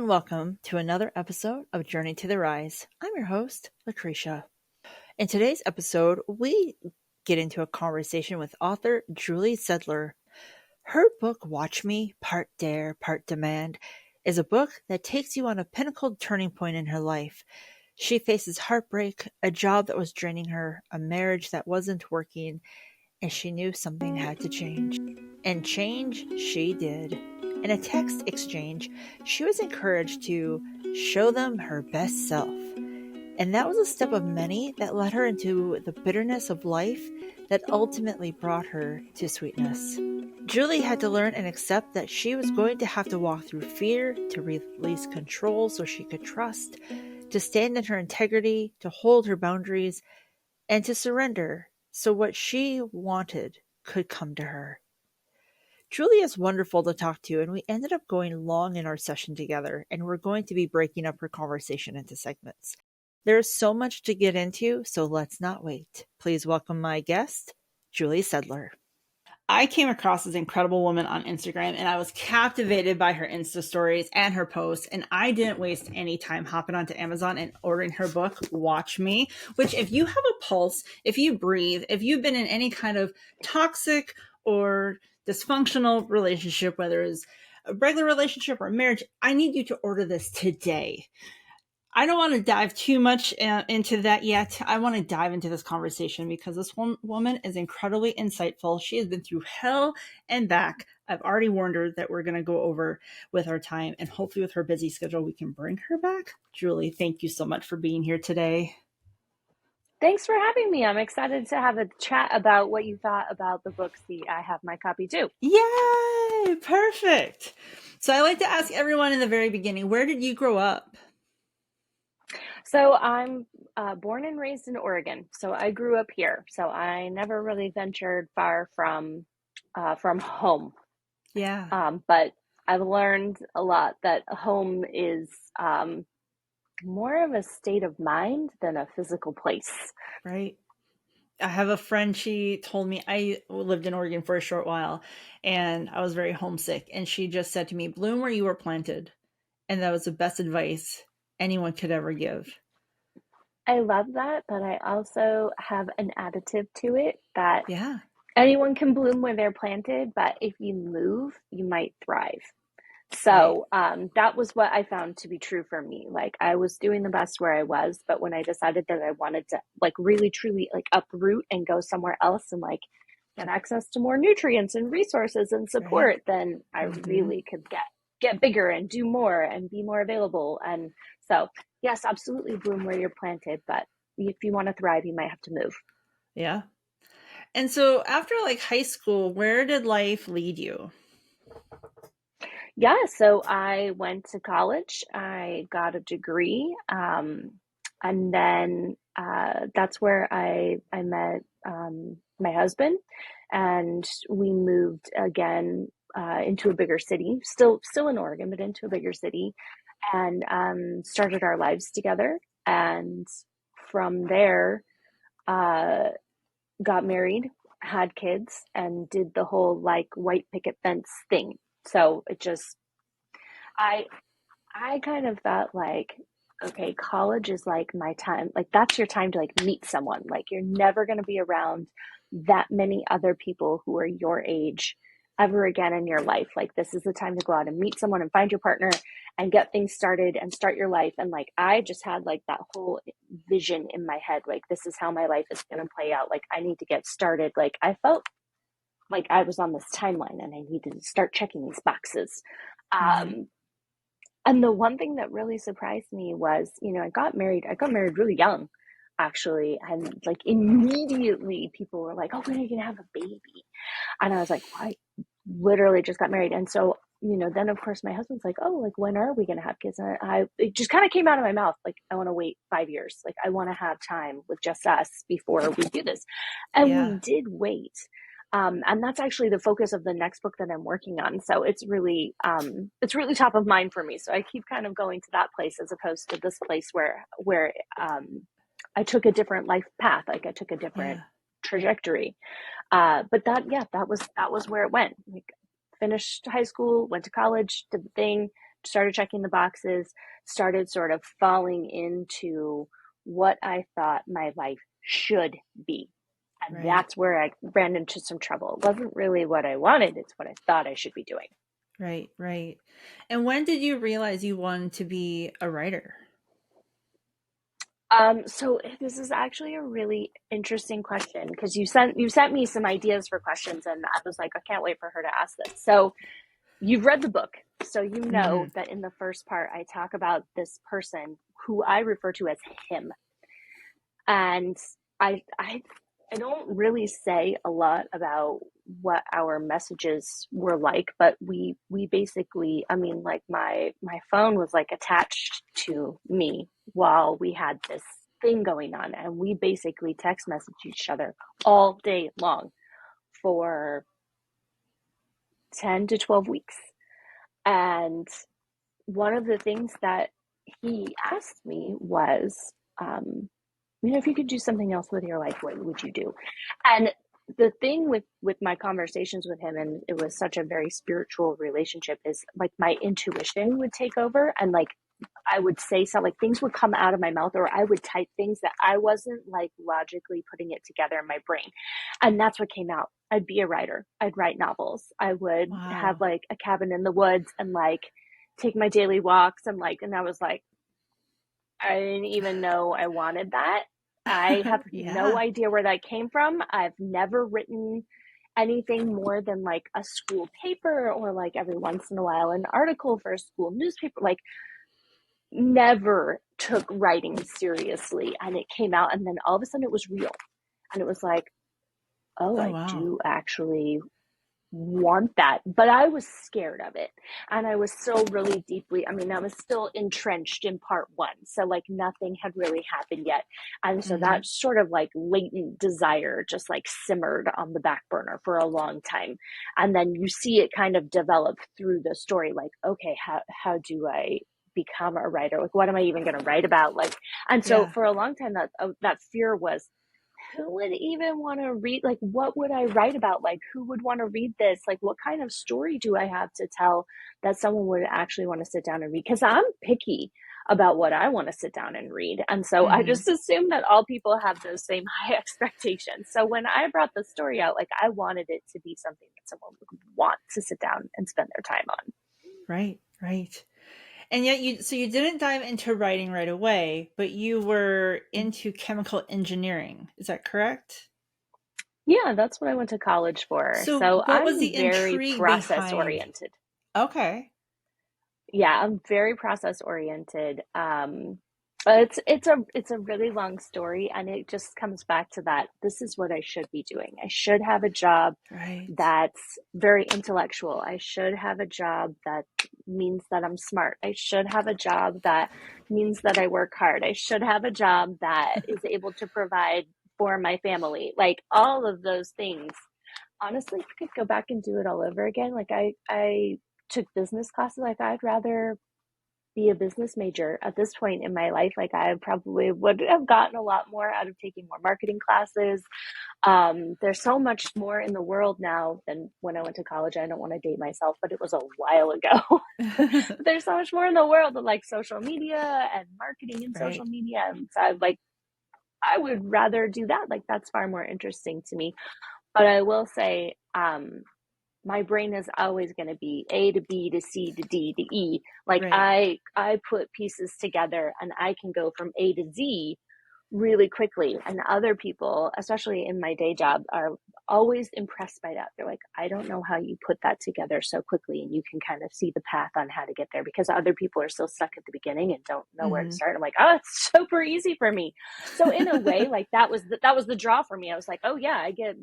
and welcome to another episode of Journey to the Rise. I'm your host, Lucretia. In today's episode, we get into a conversation with author Julie Sedler. Her book, Watch Me, Part Dare, Part Demand, is a book that takes you on a pinnacle turning point in her life. She faces heartbreak, a job that was draining her, a marriage that wasn't working, and she knew something had to change. And change she did. In a text exchange, she was encouraged to show them her best self. And that was a step of many that led her into the bitterness of life that ultimately brought her to sweetness. Julie had to learn and accept that she was going to have to walk through fear, to release control so she could trust, to stand in her integrity, to hold her boundaries, and to surrender so what she wanted could come to her. Julie is wonderful to talk to, and we ended up going long in our session together, and we're going to be breaking up her conversation into segments. There is so much to get into, so let's not wait. Please welcome my guest, Julie Sedler. I came across this incredible woman on Instagram, and I was captivated by her Insta stories and her posts, and I didn't waste any time hopping onto Amazon and ordering her book, Watch Me, which if you have a pulse, if you breathe, if you've been in any kind of toxic or dysfunctional relationship, whether it's a regular relationship or a marriage, I need you to order this today. I don't want to dive too much into that yet. I want to dive into this conversation because this woman is incredibly insightful. She has been through hell and back. I've already warned her that we're going to go over with our time, and hopefully with her busy schedule, we can bring her back. Julie, thank you so much for being here today. Thanks for having me. I'm excited to have a chat about what you thought about the book. See, I have my copy too. Yay! Perfect. So I like to ask everyone in the very beginning, where did you grow up? So I'm born and raised in Oregon. So I grew up here. So I never really ventured far from home. Yeah. But I've learned a lot that home is more of a state of mind than a physical place. Right. I have a friend, she told me, I lived in Oregon for a short while and I was very homesick. And she just said to me, bloom where you were planted. And that was the best advice anyone could ever give. I love that, but I also have an additive to it that Yeah. anyone can bloom where they're planted, but if you move, you might thrive. Right. So that was what I found to be true for me. Like I was doing the best where I was, but when I decided that I wanted to like really truly like uproot and go somewhere else and like get access to more nutrients and resources and support, Right. then I really could get bigger and do more and be more available. And so yes, absolutely bloom where you're planted, but if you want to thrive, you might have to move. Yeah. And so after like high school, where did life lead you? Yeah, so I went to college. I got a degree, and then that's where I met my husband, and we moved again into a bigger city, still in Oregon, but into a bigger city, and started our lives together. And from there, uh, got married, had kids, and did the whole like white picket fence thing. So it just I I kind of felt like, okay, college is like my time. Like that's your time to like meet someone. Like you're never going to be around that many other people who are your age ever again in your life. Like this is the time to go out and meet someone and find your partner and get things started and start your life. And like I just had like that whole vision in my head. Like this is how my life is going to play out. Like I need to get started. Like I felt like I was on this timeline and I needed to start checking these boxes. Mm-hmm. And the one thing that really surprised me was, I got married really young, actually. And like immediately people were like, oh, when are you going to have a baby? And I was like, well, I literally just got married. And so, then of course my husband's like, oh, like when are we going to have kids? And it just kind of came out of my mouth. Like, I want to wait 5 years. Like I want to have time with just us before we do this. And we did wait. And that's actually the focus of the next book that I'm working on. So it's really top of mind for me. So I keep kind of going to that place as opposed to this place where I took a different life path. Like I took a different trajectory. But that was where it went. Like finished high school, went to college, did the thing, started checking the boxes, started sort of falling into what I thought my life should be. And Right. that's where I ran into some trouble. It wasn't really what I wanted, it's what I thought I should be doing. Right. Right. And when did you realize you wanted to be a writer? So this is actually a really interesting question because you sent me some ideas for questions, and I was like, I can't wait for her to ask this. So you've read the book, so you know Mhm. that in the first part I talk about this person who I refer to as him, and I don't really say a lot about what our messages were like, but we basically, I mean, like my phone was like attached to me while we had this thing going on, and we basically text message each other all day long for 10 to 12 weeks. And one of the things that he asked me was, um, if you could do something else with your life, what would you do? And the thing with my conversations with him, and it was such a very spiritual relationship, is like my intuition would take over, and like I would say something, like things would come out of my mouth, or I would type things that I wasn't like logically putting it together in my brain. And that's what came out. I'd be a writer. I'd write novels. I would have Wow. like a cabin in the woods and like take my daily walks, and like, and I was like, I didn't even know I wanted that. I have no Yeah. idea where that came from. I've never written anything more than like a school paper, or like every once in a while an article for a school newspaper. Like, never took writing seriously. And it came out, and then all of a sudden it was real. And it was like, oh, Oh, I wow. do actually want that. But I was scared of it. And I was still really deeply, I mean, I was still entrenched in part one. So, like, nothing had really happened yet. And so Mhm. that sort of like latent desire just like simmered on the back burner for a long time. And then you see it kind of develop through the story, like, okay, how do I become a writer? Like, what am I even going to write about? Like, and so Yeah. for a long time, that fear was, who would even want to read, like, what would I write about, like, who would want to read this, like, what kind of story do I have to tell that someone would actually want to sit down and read? Because I'm picky about what I want to sit down and read, and so I Mhm. just assume that all people have those same high expectations. So when I brought the story out, like, I wanted it to be something that someone would want to sit down and spend their time on. Right. Right. And yet you didn't dive into writing right away, but you were into chemical engineering. Is that correct? Yeah, that's what I went to college for. So So what was I'm the very intrigue process behind? oriented. Okay. Yeah, I'm very process oriented. But it's a really long story, and it just comes back to that. This is what I should be doing. I should have a job Right. that's very intellectual. I should have a job that means that I'm smart. I should have a job that means that I work hard. I should have a job that is able to provide for my family. Like, all of those things. Honestly, if I could go back and do it all over again, like I took business classes. Like, I'd rather be a business major at this point in my life. Like, I probably would have gotten a lot more out of taking more marketing classes. There's so much more in the world now than when I went to college. I don't want to date myself, but it was a while ago. But there's so much more in the world of like social media and marketing in social Right. media. And so I would rather do that. Like, that's far more interesting to me. But I will say, my brain is always going to be A to B to C to D to E. Like, Right. I put pieces together, and I can go from A to Z really quickly. And other people, especially in my day job, are always impressed by that. They're like, I don't know how you put that together so quickly, and you can kind of see the path on how to get there, because other people are still stuck at the beginning and don't know where to Mhm. start. I'm like, oh, it's super easy for me. So in a way, like, that was the draw for me. I was like, oh yeah, I get,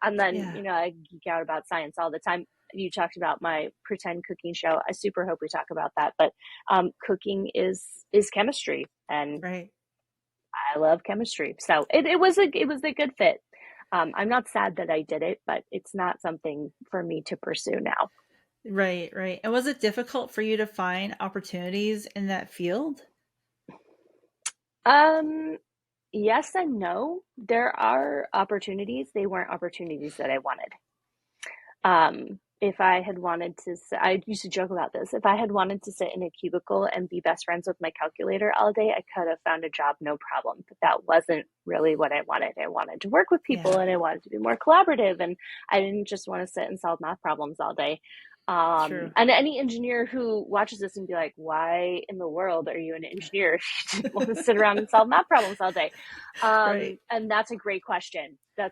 and then, Yeah. I geek out about science all the time. You talked about my pretend cooking show. I super hope we talk about that. But cooking is chemistry, and Right. I love chemistry. So it was a good fit. I'm not sad that I did it, but it's not something for me to pursue now. Right, right. And was it difficult for you to find opportunities in that field? Um, yes and no. There are opportunities. They weren't opportunities that I wanted. if I had wanted to, I used to joke about this. If I had wanted to sit in a cubicle and be best friends with my calculator all day, I could have found a job, no problem. But that wasn't really what I wanted. I wanted to work with people Yeah. and I wanted to be more collaborative. And I didn't just want to sit and solve math problems all day. True. And any engineer who watches this and be like, why in the world are you an engineer if you didn't want to sit around and solve math problems all day? Right. And that's a great question. I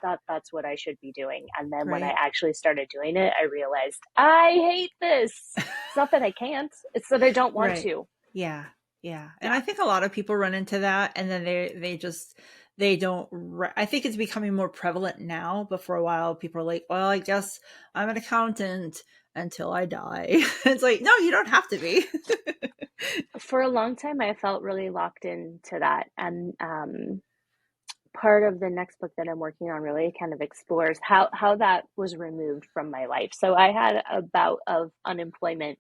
thought that's what I should be doing. And then when I Right. actually started doing it, I realized I hate this. It's not that I can't, it's that I don't want Right. to. Yeah. Yeah. And Yeah. I think a lot of people run into that, and then they don't I think it's becoming more prevalent now, but for a while people are like, well, I guess I'm an accountant until I die. It's like, no, you don't have to be. For a long time, I felt really locked into that. And part of the next book that I'm working on really kind of explores how that was removed from my life. So I had a bout of unemployment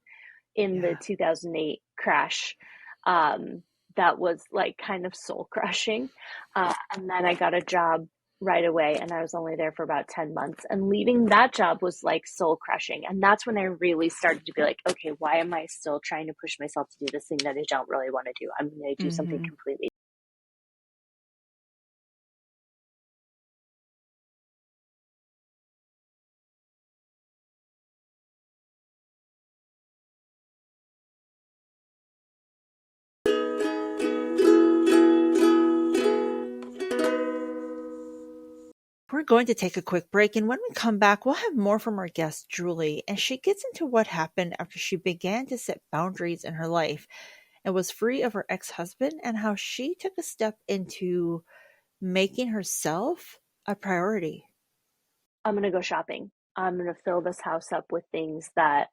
in the Yeah. 2008 crash. Um, that was like kind of soul crushing. And then I got a job right away, and I was only there for about 10 months. And leaving that job was like soul crushing. And that's when I really started to be like, okay, why am I still trying to push myself to do this thing that I don't really want to do? I'm going to do something Hmm. completely. We're going to take a quick break, and when we come back, we'll have more from our guest, Julie, and she gets into what happened after she began to set boundaries in her life and was free of her ex husband, and how she took a step into making herself a priority. I'm going to go shopping. I'm going to fill this house up with things that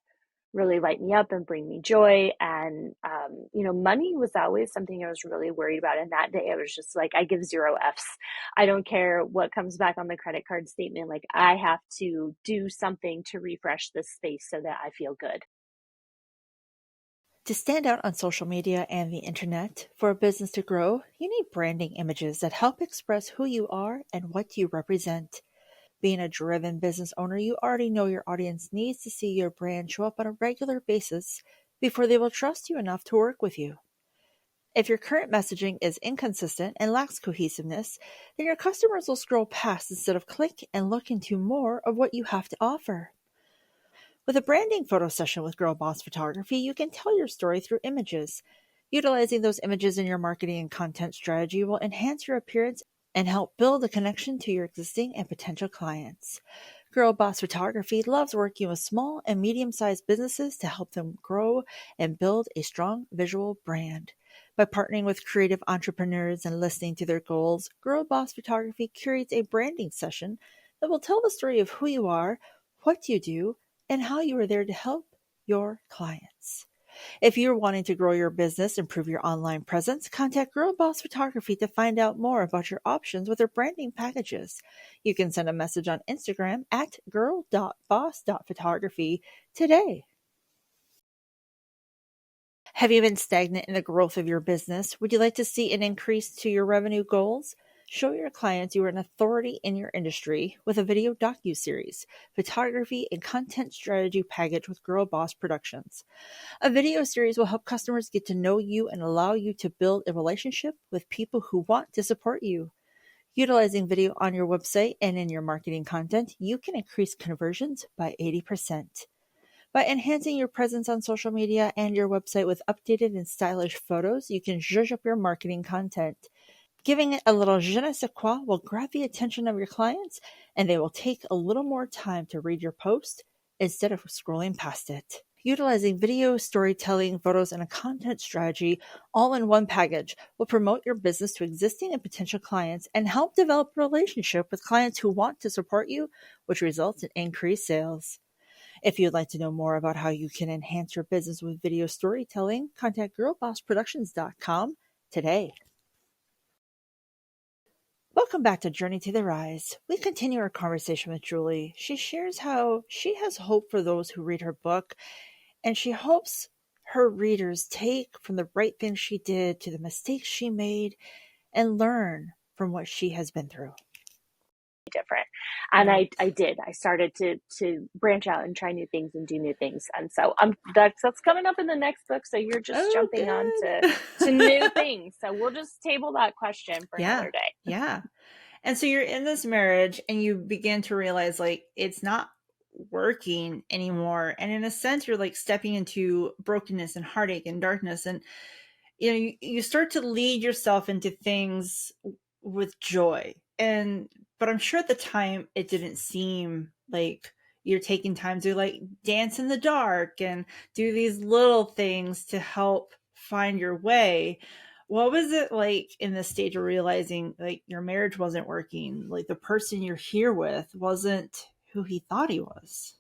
really light me up and bring me joy. And, money was always something I was really worried about. And that day I was just like, I give zero F's. I don't care what comes back on the credit card statement. Like, I have to do something to refresh this space so that I feel good. To stand out on social media and the internet, for a business to grow, you need branding images that help express who you are and what you represent. Being a driven business owner, you already know your audience needs to see your brand show up on a regular basis before they will trust you enough to work with you. If your current messaging is inconsistent and lacks cohesiveness, then your customers will scroll past instead of click and look into more of what you have to offer. With a branding photo session with Girl Boss Photography, you can tell your story through images. Utilizing those images in your marketing and content strategy will enhance your appearance and help build a connection to your existing and potential clients. Girl Boss Photography loves working with small and medium sized businesses to help them grow and build a strong visual brand. By partnering with creative entrepreneurs and listening to their goals, Girl Boss Photography curates a branding session that will tell the story of who you are, what you do, and how you are there to help your clients. If you're wanting to grow your business, improve your online presence, contact Girl Boss Photography to find out more about your options with their branding packages. You can send a message on Instagram at girl.boss.photography today. Have you been stagnant in the growth of your business? Would you like to see an increase to your revenue goals? Show your clients you are an authority in your industry with a video docu-series, photography, and content strategy package with Girl Boss Productions. A video series will help customers get to know you and allow you to build a relationship with people who want to support you. Utilizing video on your website and in your marketing content, you can increase conversions by 80%. By enhancing your presence on social media and your website with updated and stylish photos, you can zhuzh up your marketing content. Giving it a little je ne sais quoi will grab the attention of your clients, and they will take a little more time to read your post instead of scrolling past it. Utilizing video, storytelling, photos, and a content strategy all in one package will promote your business to existing and potential clients and help develop a relationship with clients who want to support you, which results in increased sales. If you'd like to know more about how you can enhance your business with video storytelling, contact girlbossproductions.com today. Welcome back to Journey to the Rise. We continue our conversation with Julie. She shares how she has hope for those who read her book, and she hopes her readers take from the right things she did to the mistakes she made and learn from what she has been through. different. And I Right. did. I started to branch out and try new things and do new things. And so that's coming up in the next book. So you're just Oh, jumping on to new good. things. So we'll just table that question for Yeah. another day. Yeah. And so you're in this marriage and you begin to realize like it's not working anymore. And in a sense, you're like stepping into brokenness and heartache and darkness. And you start to lead yourself into things with joy. And but I'm sure at the time it didn't seem like you're taking time to like dance in the dark and do these little things to help find your way. What was it like in this stage of realizing like your marriage wasn't working, like the person you're here with wasn't who he thought he was?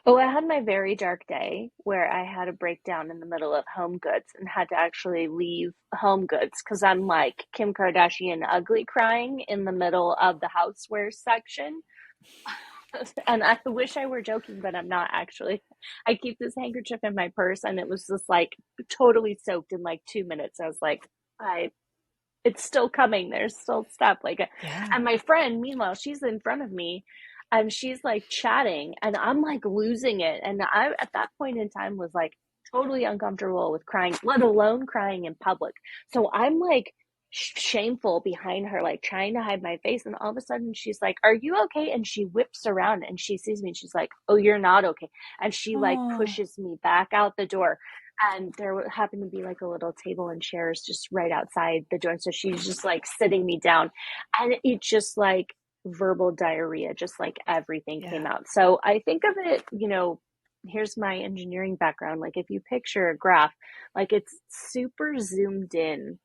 Oh, I had my very dark day where I had a breakdown in the middle of Home Goods and had to actually leave Home Goods because I'm like Kim Kardashian ugly crying in the middle of the housewares section. And I wish I were joking, but I'm not actually. I keep this handkerchief in my purse and it was just like totally soaked in like 2 minutes. I was like, I it's still coming. There's still stuff like, Yeah. and my friend, meanwhile, she's in front of me and she's like chatting and I'm like losing it. And I, at that point in time, was like totally uncomfortable with crying, let alone crying in public. So I'm like shameful behind her, like trying to hide my face. And all of a sudden she's like, "Are you okay?" And she whips around and she sees me and she's like, "Oh, you're not okay." And she like Oh, pushes me back out the door, and there happened to be like a little table and chairs just right outside the door. And so she's just like sitting me down, and it just like verbal diarrhea, just like everything yeah. came out. So I think of it, here's my engineering background. Like if you picture a graph, like it's super zoomed in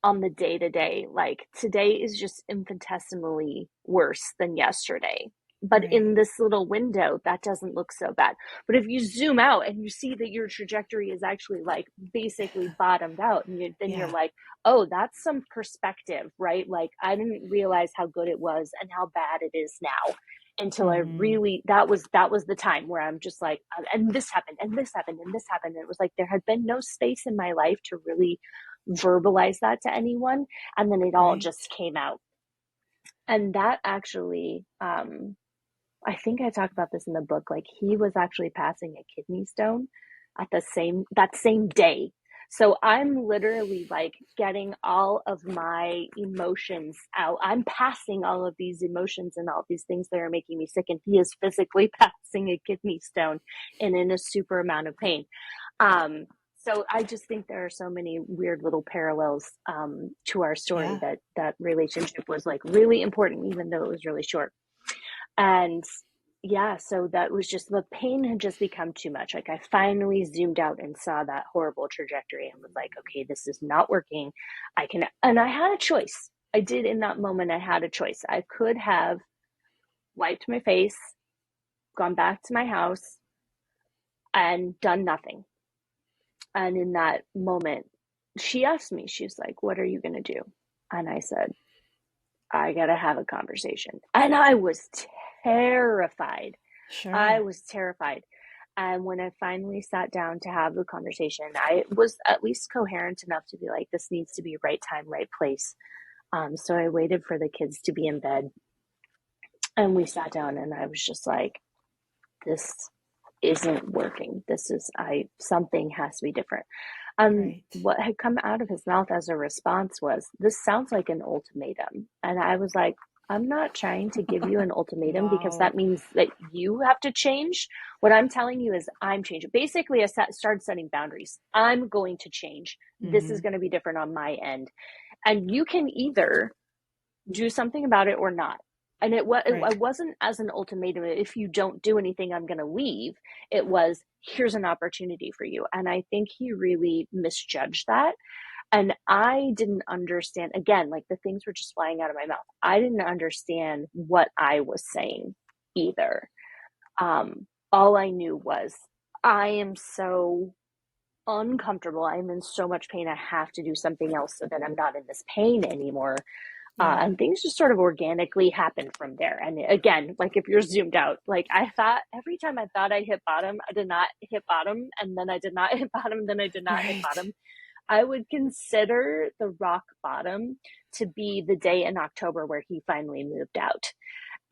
on the day to day. Like today is just infinitesimally worse than yesterday. But Right. in this little window, that doesn't look so bad. But if you zoom out and you see that your trajectory is actually like basically bottomed out, and then you're Yeah. like, oh, that's some perspective, right? Like I didn't realize how good it was and how bad it is now until I Hmm. really that was the time where I'm just like, and this happened and this happened and this happened. And it was like there had been no space in my life to really verbalize that to anyone, and then it all Right. just came out. And that actually, I think I talk about this in the book, like he was actually passing a kidney stone at that same day. So I'm literally like getting all of my emotions out. I'm passing all of these emotions and all these things that are making me sick, and he is physically passing a kidney stone and in a super amount of pain. So I just think there are so many weird little parallels to our story, Yeah. that relationship was like really important, even though it was really short. And yeah, so that was just, the pain had just become too much. Like I finally zoomed out and saw that horrible trajectory and was like, okay, this is not working. And I had a choice. I did in that moment, I had a choice. I could have wiped my face, gone back to my house, and done nothing. And in that moment, she asked me, she's like, "What are you going to do?" And I said, "I got to have a conversation." And I was terrified. I Sure. was terrified. And when I finally sat down to have the conversation, I was at least coherent enough to be like, this needs to be right time, right place. So I waited for the kids to be in bed and we sat down, and I was just like, this isn't working. Something has to be different. Right. What had come out of his mouth as a response was, "This sounds like an ultimatum." And I was like, "I'm not trying to give you an ultimatum because Wow. that means that you have to change. What I'm telling you is I'm changing." Basically, I started setting boundaries. I'm going to change. This is Hmm. going to be different on my end. And you can either do something about it or not. And Right. it wasn't as an ultimatum, if you don't do anything, I'm going to leave. It was, here's an opportunity for you. And I think he really misjudged that. And I didn't understand, again, like the things were just flying out of my mouth. I didn't understand what I was saying either. All I knew was, I am so uncomfortable. I'm in so much pain. I have to do something else so that I'm not in this pain anymore. Yeah. And things just sort of organically happen from there. And again, like if you're zoomed out, like I thought every time I thought I hit bottom, I did not hit bottom. And then I did not hit bottom. Then I did not hit Right. bottom. I would consider the rock bottom to be the day in October where he finally moved out.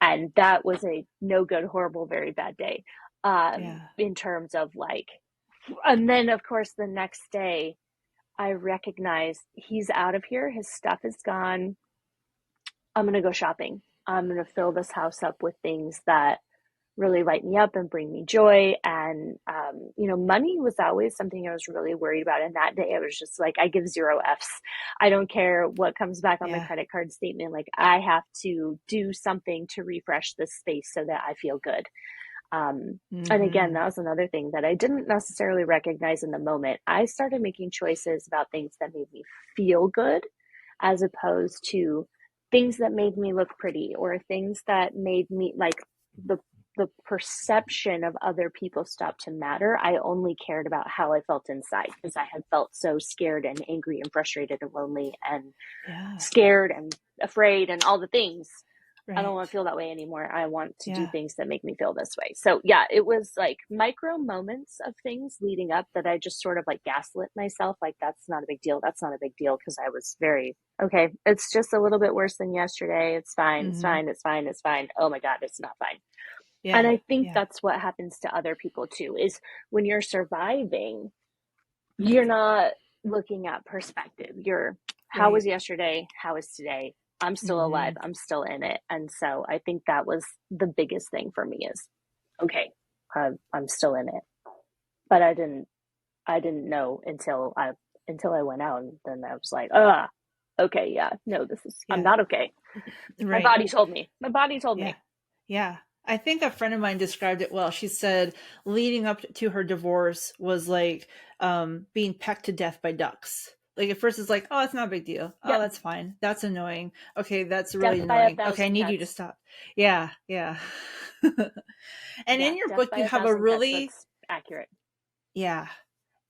And that was a no good, horrible, very bad day, Yeah. in terms of like, and then of course the next day I recognized he's out of here. His stuff is gone. I'm going to go shopping. I'm going to fill this house up with things that really light me up and bring me joy. And, money was always something I was really worried about. And that day I was just like, I give zero F's. I don't care what comes back on the Yeah. credit card statement. Like, I have to do something to refresh this space so that I feel good. And again, Mm-hmm. that was another thing that I didn't necessarily recognize in the moment. I started making choices about things that made me feel good as opposed to things that made me look pretty or things that made me like the the perception of other people stopped to matter. I only cared about how I felt inside because I had felt so scared and angry and frustrated and lonely and Yeah. scared and afraid and all the things. I don't want to Right. feel that way anymore. I want to do Yeah. things that make me feel this way. So, yeah, it was like micro moments of things leading up that I just sort of like gaslit myself. Like, that's not a big deal. That's not a big deal. Because I was very, okay, it's just a little bit worse than yesterday. It's fine. It's Mm-hmm. fine. It's fine. It's fine. Oh my God, it's not fine. And Yeah. I think Yeah. that's what happens to other people too, is when you're surviving, you're not looking at perspective. You're, how was Right. yesterday? How is today? I'm still alive. Mm-hmm. I'm still in it. And so I think that was the biggest thing for me is, okay, I'm still in it. But I didn't know until I went out, and then I was like, okay, yeah, no, I'm Yeah. not okay. My Right. body told me. My body told Yeah. me. Yeah. I think a friend of mine described it well. She said leading up to her divorce was like being pecked to death by ducks. Like at first it's like, oh, it's not a big deal. Oh, Yep. that's fine. That's annoying. Okay, that's Death really by a annoying. Okay, I thousand need you to cuts. stop. Yeah, yeah. And Yeah, in your death book by you a have a thousand cuts. really That's accurate. yeah.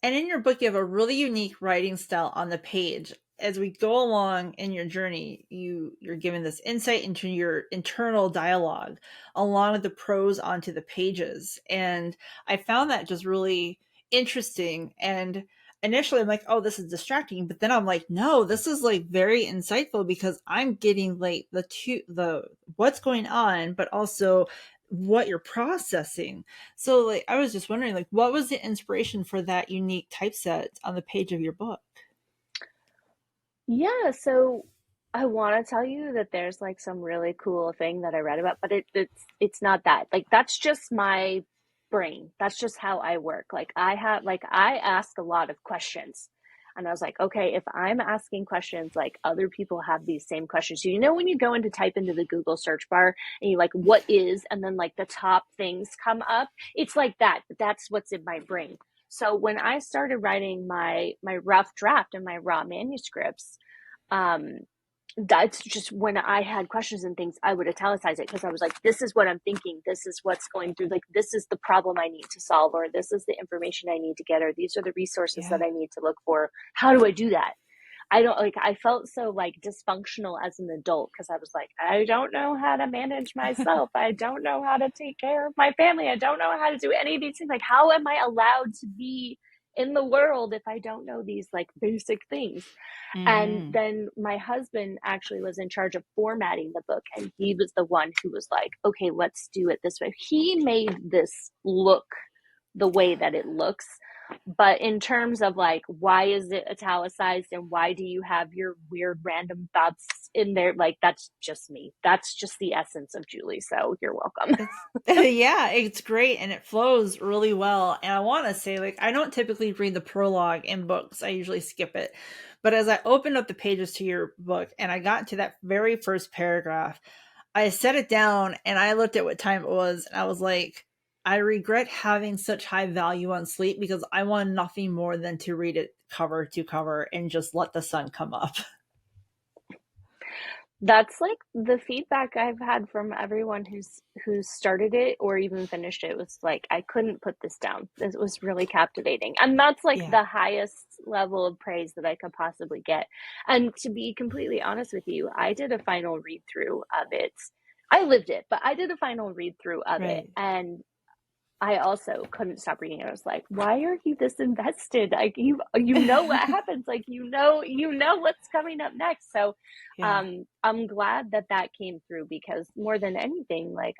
And in your book, you have a really unique writing style on the page. As we go along in your journey, you're given this insight into your internal dialogue, along with the prose onto the pages. And I found that just really interesting. And initially, I'm like, "Oh, this is distracting," but then I'm like, "No, this is like very insightful because I'm getting like the what's going on, but also." What you're processing. So, like, I was just wondering, like, what was the inspiration for that unique typeset on the page of your book? Yeah, so I want to tell you that there's like some really cool thing that I read about, but it's not that. Like, that's just my brain. That's just how I work. I ask a lot of questions. And I was like, okay, if I'm asking questions, like other people have these same questions. You know, when you go in to type into the Google search bar and you like, what is, and then like the top things come up, it's like that. But that's what's in my brain. So when I started writing my rough draft and my raw manuscripts, um, that's just when I had questions and things, I would italicize it because I was like, this is what I'm thinking. This is what's going through. Like, this is the problem I need to solve, or this is the information I need to get, or these are the resources that Yeah. I need to look for. How do I do that? I don't like, I felt so like dysfunctional as an adult because I was like, I don't know how to manage myself. I don't know how to take care of my family. I don't know how to do any of these things. Like, how am I allowed to be in the world if I don't know these like basic things? And Mm-hmm. then my husband actually was in charge of formatting the book, and he was the one who was like, okay, let's do it this way. He made this look the way that it looks. But in terms of like, why is it italicized and why do you have your weird random thoughts in there? Like, that's just me. That's just the essence of Julie. So you're welcome. It's yeah, it's great and it flows really well. And I want to say, like, I don't typically read the prologue in books. I usually skip it. But as I opened up the pages to your book and I got to that very first paragraph, I set it down and I looked at what time it was and I was like, I regret having such high value on sleep because I want nothing more than to read it cover to cover and just let the sun come up. That's like the feedback I've had from everyone who's started it or even finished it was like, I couldn't put this down. This was really captivating. And that's like Yeah. the highest level of praise that I could possibly get. And to be completely honest with you, I did a final read through of it. I lived it, but I did a final read through of it. Right. And I also couldn't stop reading it. I was like, why are you this invested? Like you know what happens. Like you know what's coming up next. So Yeah. I'm glad that that came through, because more than anything, like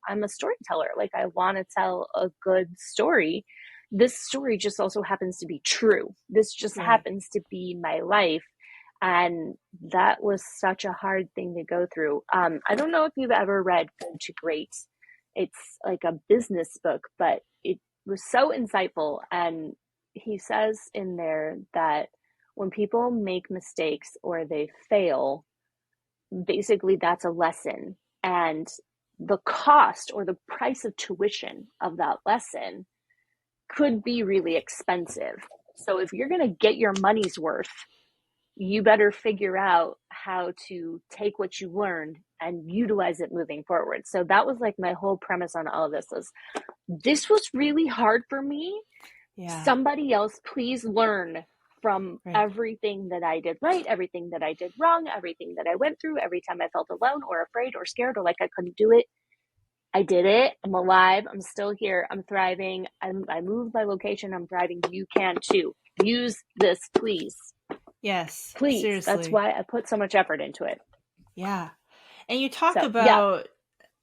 I'm a storyteller. Like I want to tell a good story. This story just also happens to be true. This just Right. happens to be my life. And that was such a hard thing to go through. I don't know if you've ever read Good to Great. It's like a business book, but it was so insightful. And he says in there that when people make mistakes or they fail, basically that's a lesson. And the cost or the price of tuition of that lesson could be really expensive. So if you're going to get your money's worth, you better figure out how to take what you learned and utilize it moving forward. So that was like my whole premise on all of this was really hard for me. Yeah. Somebody else please learn from Right. everything that I did right, everything that I did wrong, everything that I went through, every time I felt alone or afraid or scared or like I couldn't do it. I did it. I'm alive. I'm still here. I'm thriving. I moved my location. I'm thriving. You can too. Use this, please. Yes. Please. That's Seriously. why I put so much effort into it. Yeah. And you talk So, yeah. about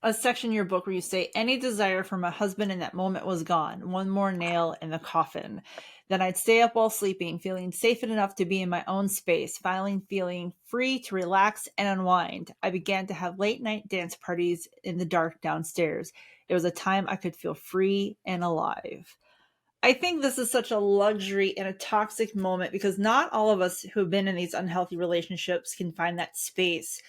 a section in your book where you say any desire for my husband in that moment was gone. One more nail in the coffin. Then I'd stay up while sleeping, feeling safe enough to be in my own space, finally feeling free to relax and unwind. I began to have late night dance parties in the dark downstairs. It was a time I could feel free and alive. I think this is such a luxury and a toxic moment because not all of us who have been in these unhealthy relationships can find that space.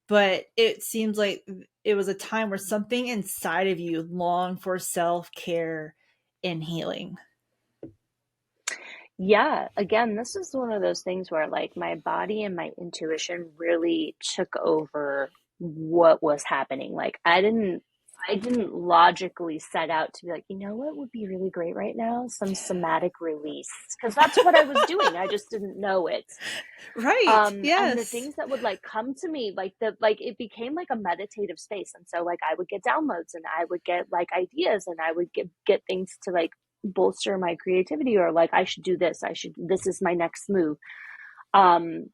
But it seems like it was a time where something inside of you longed for self care and healing. Yeah, again, this is one of those things where like my body and my intuition really took over what was happening. Like I didn't logically set out to be like, you know what would be really great right now? Some somatic release. Because that's what I was doing. I just didn't know it. Right. And the Yes. things that would like come to me, like it became like a meditative space. And so like I would get downloads and I would get like ideas and I would get things to like bolster my creativity, or like I should do this. This is my next move. Um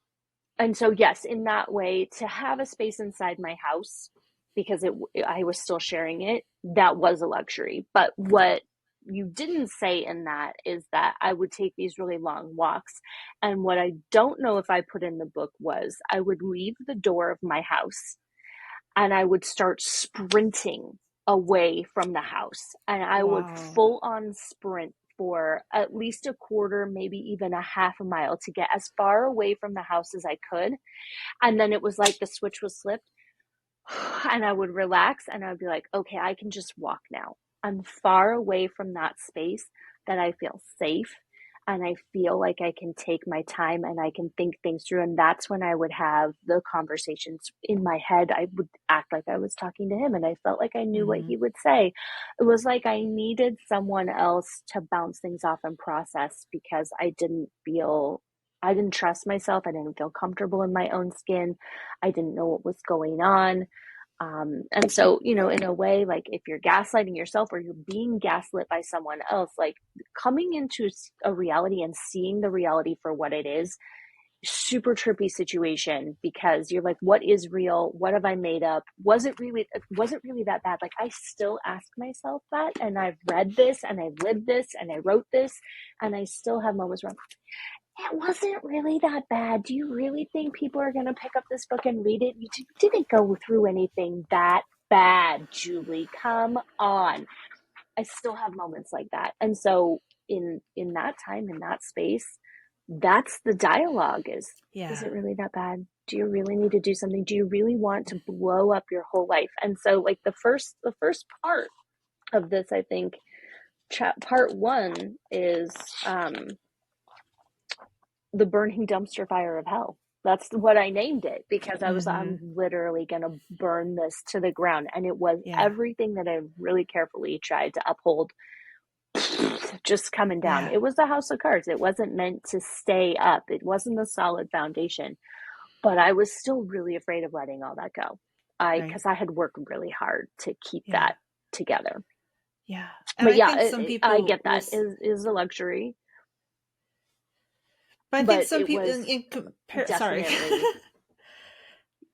and so yes, in that way, to have a space inside my house, because I was still sharing it, that was a luxury. But what you didn't say in that is that I would take these really long walks. And what I don't know if I put in the book was I would leave the door of my house and I would start sprinting away from the house. And I would Wow. full on sprint for at least a quarter, maybe even a half a mile, to get as far away from the house as I could. And then it was like the switch was flipped and I would relax and I would be like, okay, I can just walk now. I'm far away from that space that I feel safe and I feel like I can take my time and I can think things through. And that's when I would have the conversations in my head. I would act like I was talking to him and I felt like I knew what Hmm. he would say. It was like I needed someone else to bounce things off and process, because I didn't trust myself. I didn't feel comfortable in my own skin. I didn't know what was going on. And so, in a way, like if you're gaslighting yourself or you're being gaslit by someone else, like coming into a reality and seeing the reality for what it is, super trippy situation, because you're like, what is real? What have I made up? Was it really that bad? Like I still ask myself that, and I've read this and I lived this and I wrote this, and I still have moments where it wasn't really that bad. Do you really think people are going to pick up this book and read it? You didn't go through anything that bad, Julie. Come on. I still have moments like that. And so in that time, in that space, that's the dialogue is Yeah. it really that bad? Do you really need to do something? Do you really want to blow up your whole life? And so like the first part of this, I think, part one is the burning dumpster fire of hell. That's what I named it, because I'm Hmm. literally going to burn this to the ground. And it was Yeah. everything that I really carefully tried to uphold just coming down. Yeah. It was a house of cards. It wasn't meant to stay up. It wasn't a solid foundation, but I was still really afraid of letting all that go. Right. Because I had worked really hard to keep Yeah. that together. Yeah. And But I yeah, think some I people get will, that is a luxury, but I think but some it people was in sorry. definitely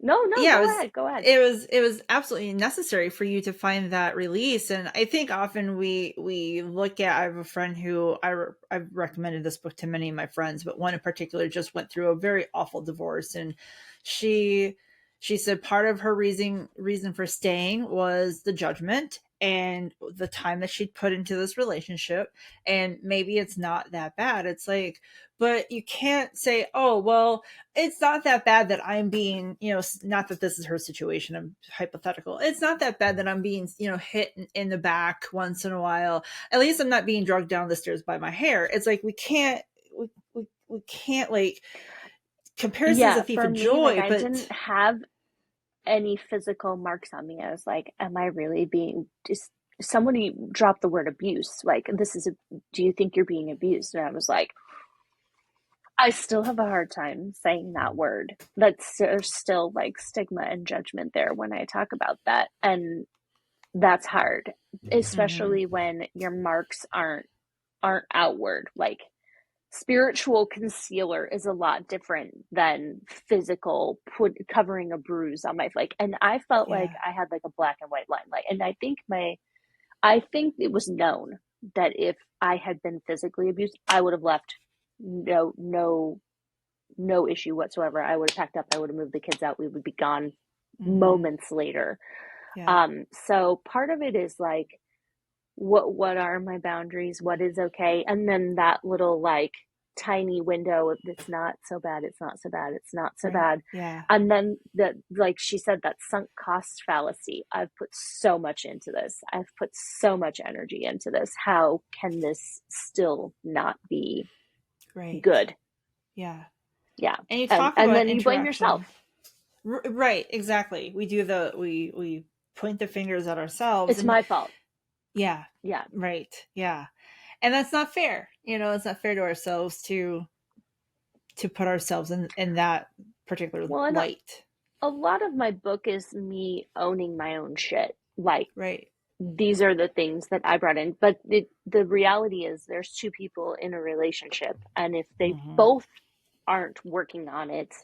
no, Yeah, go ahead. it was absolutely necessary for you to find that release. And I think often we look at, I have a friend who I've recommended this book to many of my friends, but one in particular just went through a very awful divorce. And she she said part of her reason for staying was the judgment and the time that she'd put into this relationship. And maybe it's not that bad. It's like, but you can't say, oh well, it's not that bad that I'm being, not that this is her situation, I'm hypothetical. It's not that bad that I'm being, hit in the back once in a while. At least I'm not being drugged down the stairs by my hair. It's like, we can't, like, comparison's a Yeah, thief for of me, like joy, I but didn't have any physical marks on me. I was like, am I really being just somebody dropped the word abuse. Like, do you think you're being abused? And I was like, I still have a hard time saying that word. There's still like stigma and judgment there when I talk about that. And that's hard, mhm, especially when your marks aren't outward. Like spiritual concealer is a lot different than physical covering a bruise on my like. And I felt like yeah, I had like a black and white line. Like, and I think it was known that if I had been physically abused, I would have left no no issue whatsoever. I would have packed up, I would have moved the kids out, we would be gone mhm, moments later. yeah, So part of it is like what are my boundaries? What is okay? And then that little like tiny window of it's not so bad, it's not so bad, it's not so right, bad. yeah, And then that, like she said, that sunk cost fallacy. I've put so much into this. I've put so much energy into this. How can this still not be great, good? yeah. Yeah. And you And talk and about then you blame yourself. interaction. Right, exactly. We do we point the fingers at ourselves. It's And my fault. yeah, Yeah. right, yeah. And that's not fair. It's not fair to ourselves to put ourselves in that particular Well, and light. a lot of my book is me owning my own shit. Like Right. these are the things that I brought in. But the reality is there's two people in a relationship, and if they Hmm. both aren't working on it,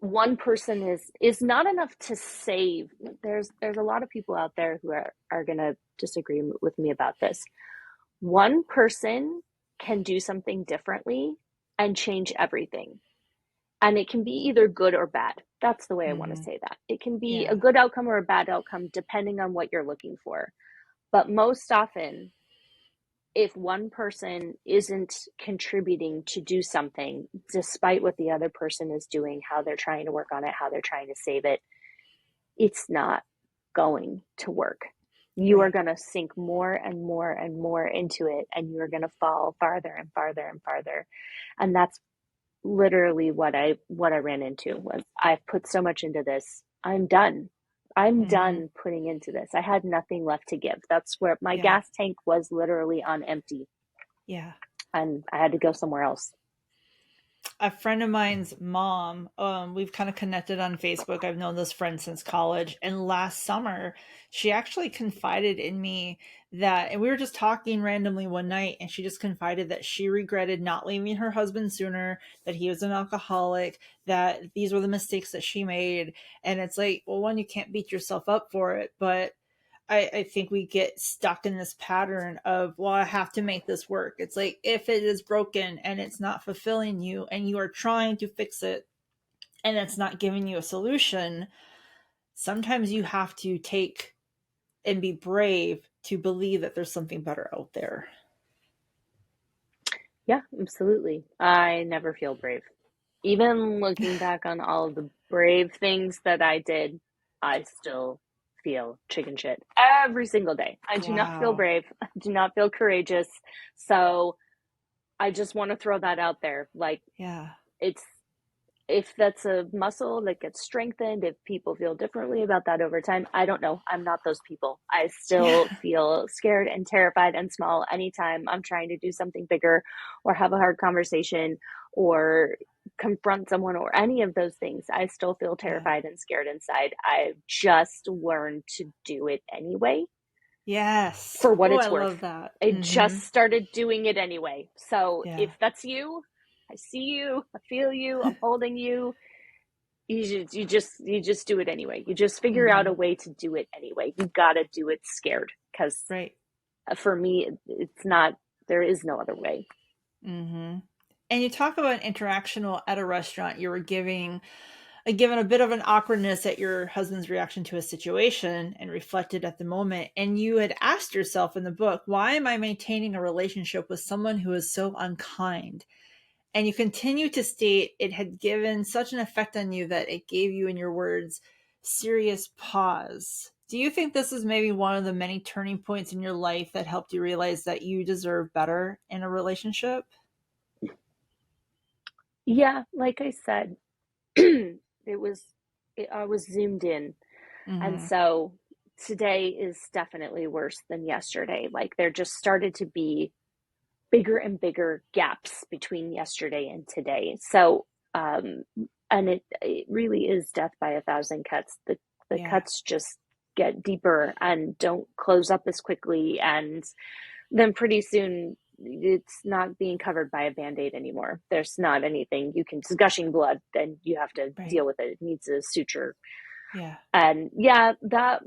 one person is not enough to save. There's a lot of people out there who are going to disagree with me about this. One person can do something differently and change everything. And it can be either good or bad. That's the way I want to Hmm. say that. It can be a Yeah. good outcome or a bad outcome depending on what you're looking for. But most often, if one person isn't contributing to do something, despite what the other person is doing, how they're trying to work on it, how they're trying to save it, it's not going to work. You are Right. going to sink more and more and more into it, and you're going to fall farther and farther and farther. And that's literally what I ran into was I've put so much into this. I'm done. I'm Hmm. done putting into this. I had nothing left to give. That's where my Yeah. gas tank was literally on empty Yeah. and I had to go somewhere else. A friend of mine's mom, we've kind of connected on Facebook. I've known this friend since college. And last summer, she actually confided in me that, and we were just talking randomly one night, and she just confided that she regretted not leaving her husband sooner, that he was an alcoholic, that these were the mistakes that she made. And it's like, well, one, you can't beat yourself up for it, but I think we get stuck in this pattern of, well, I have to make this work. It's like, if it is broken and it's not fulfilling you and you are trying to fix it and it's not giving you a solution, sometimes you have to take and be brave to believe that there's something better out there. Yeah, absolutely. I never feel brave. Even looking back on all of the brave things that I did, I still feel chicken shit every single day. I do not feel Wow. brave. I do not feel courageous. So I just want to throw that out there. Like, Yeah. it's if that's a muscle that gets strengthened, if people feel differently about that over time, I don't know. I'm not those people. I Yeah. still feel scared and terrified and small anytime I'm trying to do something bigger or have a hard conversation or confront someone or any of those things. I still feel Yeah. terrified and scared inside. I've just learned to do it anyway. Yes. for what Oh, I it's worth. love that. I Mm-hmm. just started doing it anyway. So Yeah. if that's you, I see you, I feel you, I'm holding you. You just do it anyway. You just figure out Mm-hmm. a way to do it anyway. You gotta do it scared, because Right. for me, it's not. There is no other way. Mm-hmm. And you talk about interactional at a restaurant. You were given a bit of an awkwardness at your husband's reaction to a situation and reflected at the moment. And you had asked yourself in the book, why am I maintaining a relationship with someone who is so unkind? And you continue to state it had given such an effect on you that it gave you, in your words, serious pause. Do you think this is maybe one of the many turning points in your life that helped you realize that you deserve better in a relationship? Yeah, like I said, it was. I was zoomed in, and Mm-hmm. so today is definitely worse than yesterday. Like there just started to be bigger and bigger gaps between yesterday and today. So, and it really is death by a thousand cuts. The Yeah. cuts just get deeper and don't close up as quickly, and then pretty soon it's not being covered by a band-aid anymore. There's not anything you can. It's gushing blood, then you have to Right. deal with it. It needs a suture. Yeah. And yeah, that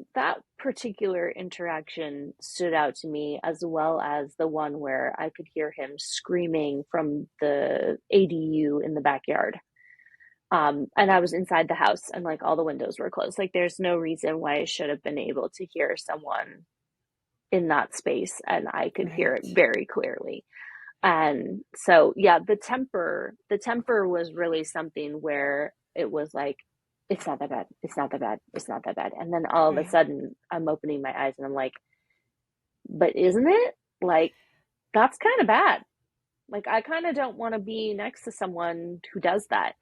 particular interaction stood out to me, as well as the one where I could hear him screaming from the ADU in the backyard. And I was inside the house, and like all the windows were closed. Like there's no reason why I should have been able to hear someone in that space, and I could hear it Right. very clearly. And so yeah, the temper was really something where it was like, it's not that bad, it's not that bad, it's not that bad. And then all of a Right. sudden I'm opening my eyes and I'm like, but isn't it? Like, that's kind of bad. Like, I kind of don't want to be next to someone who does that.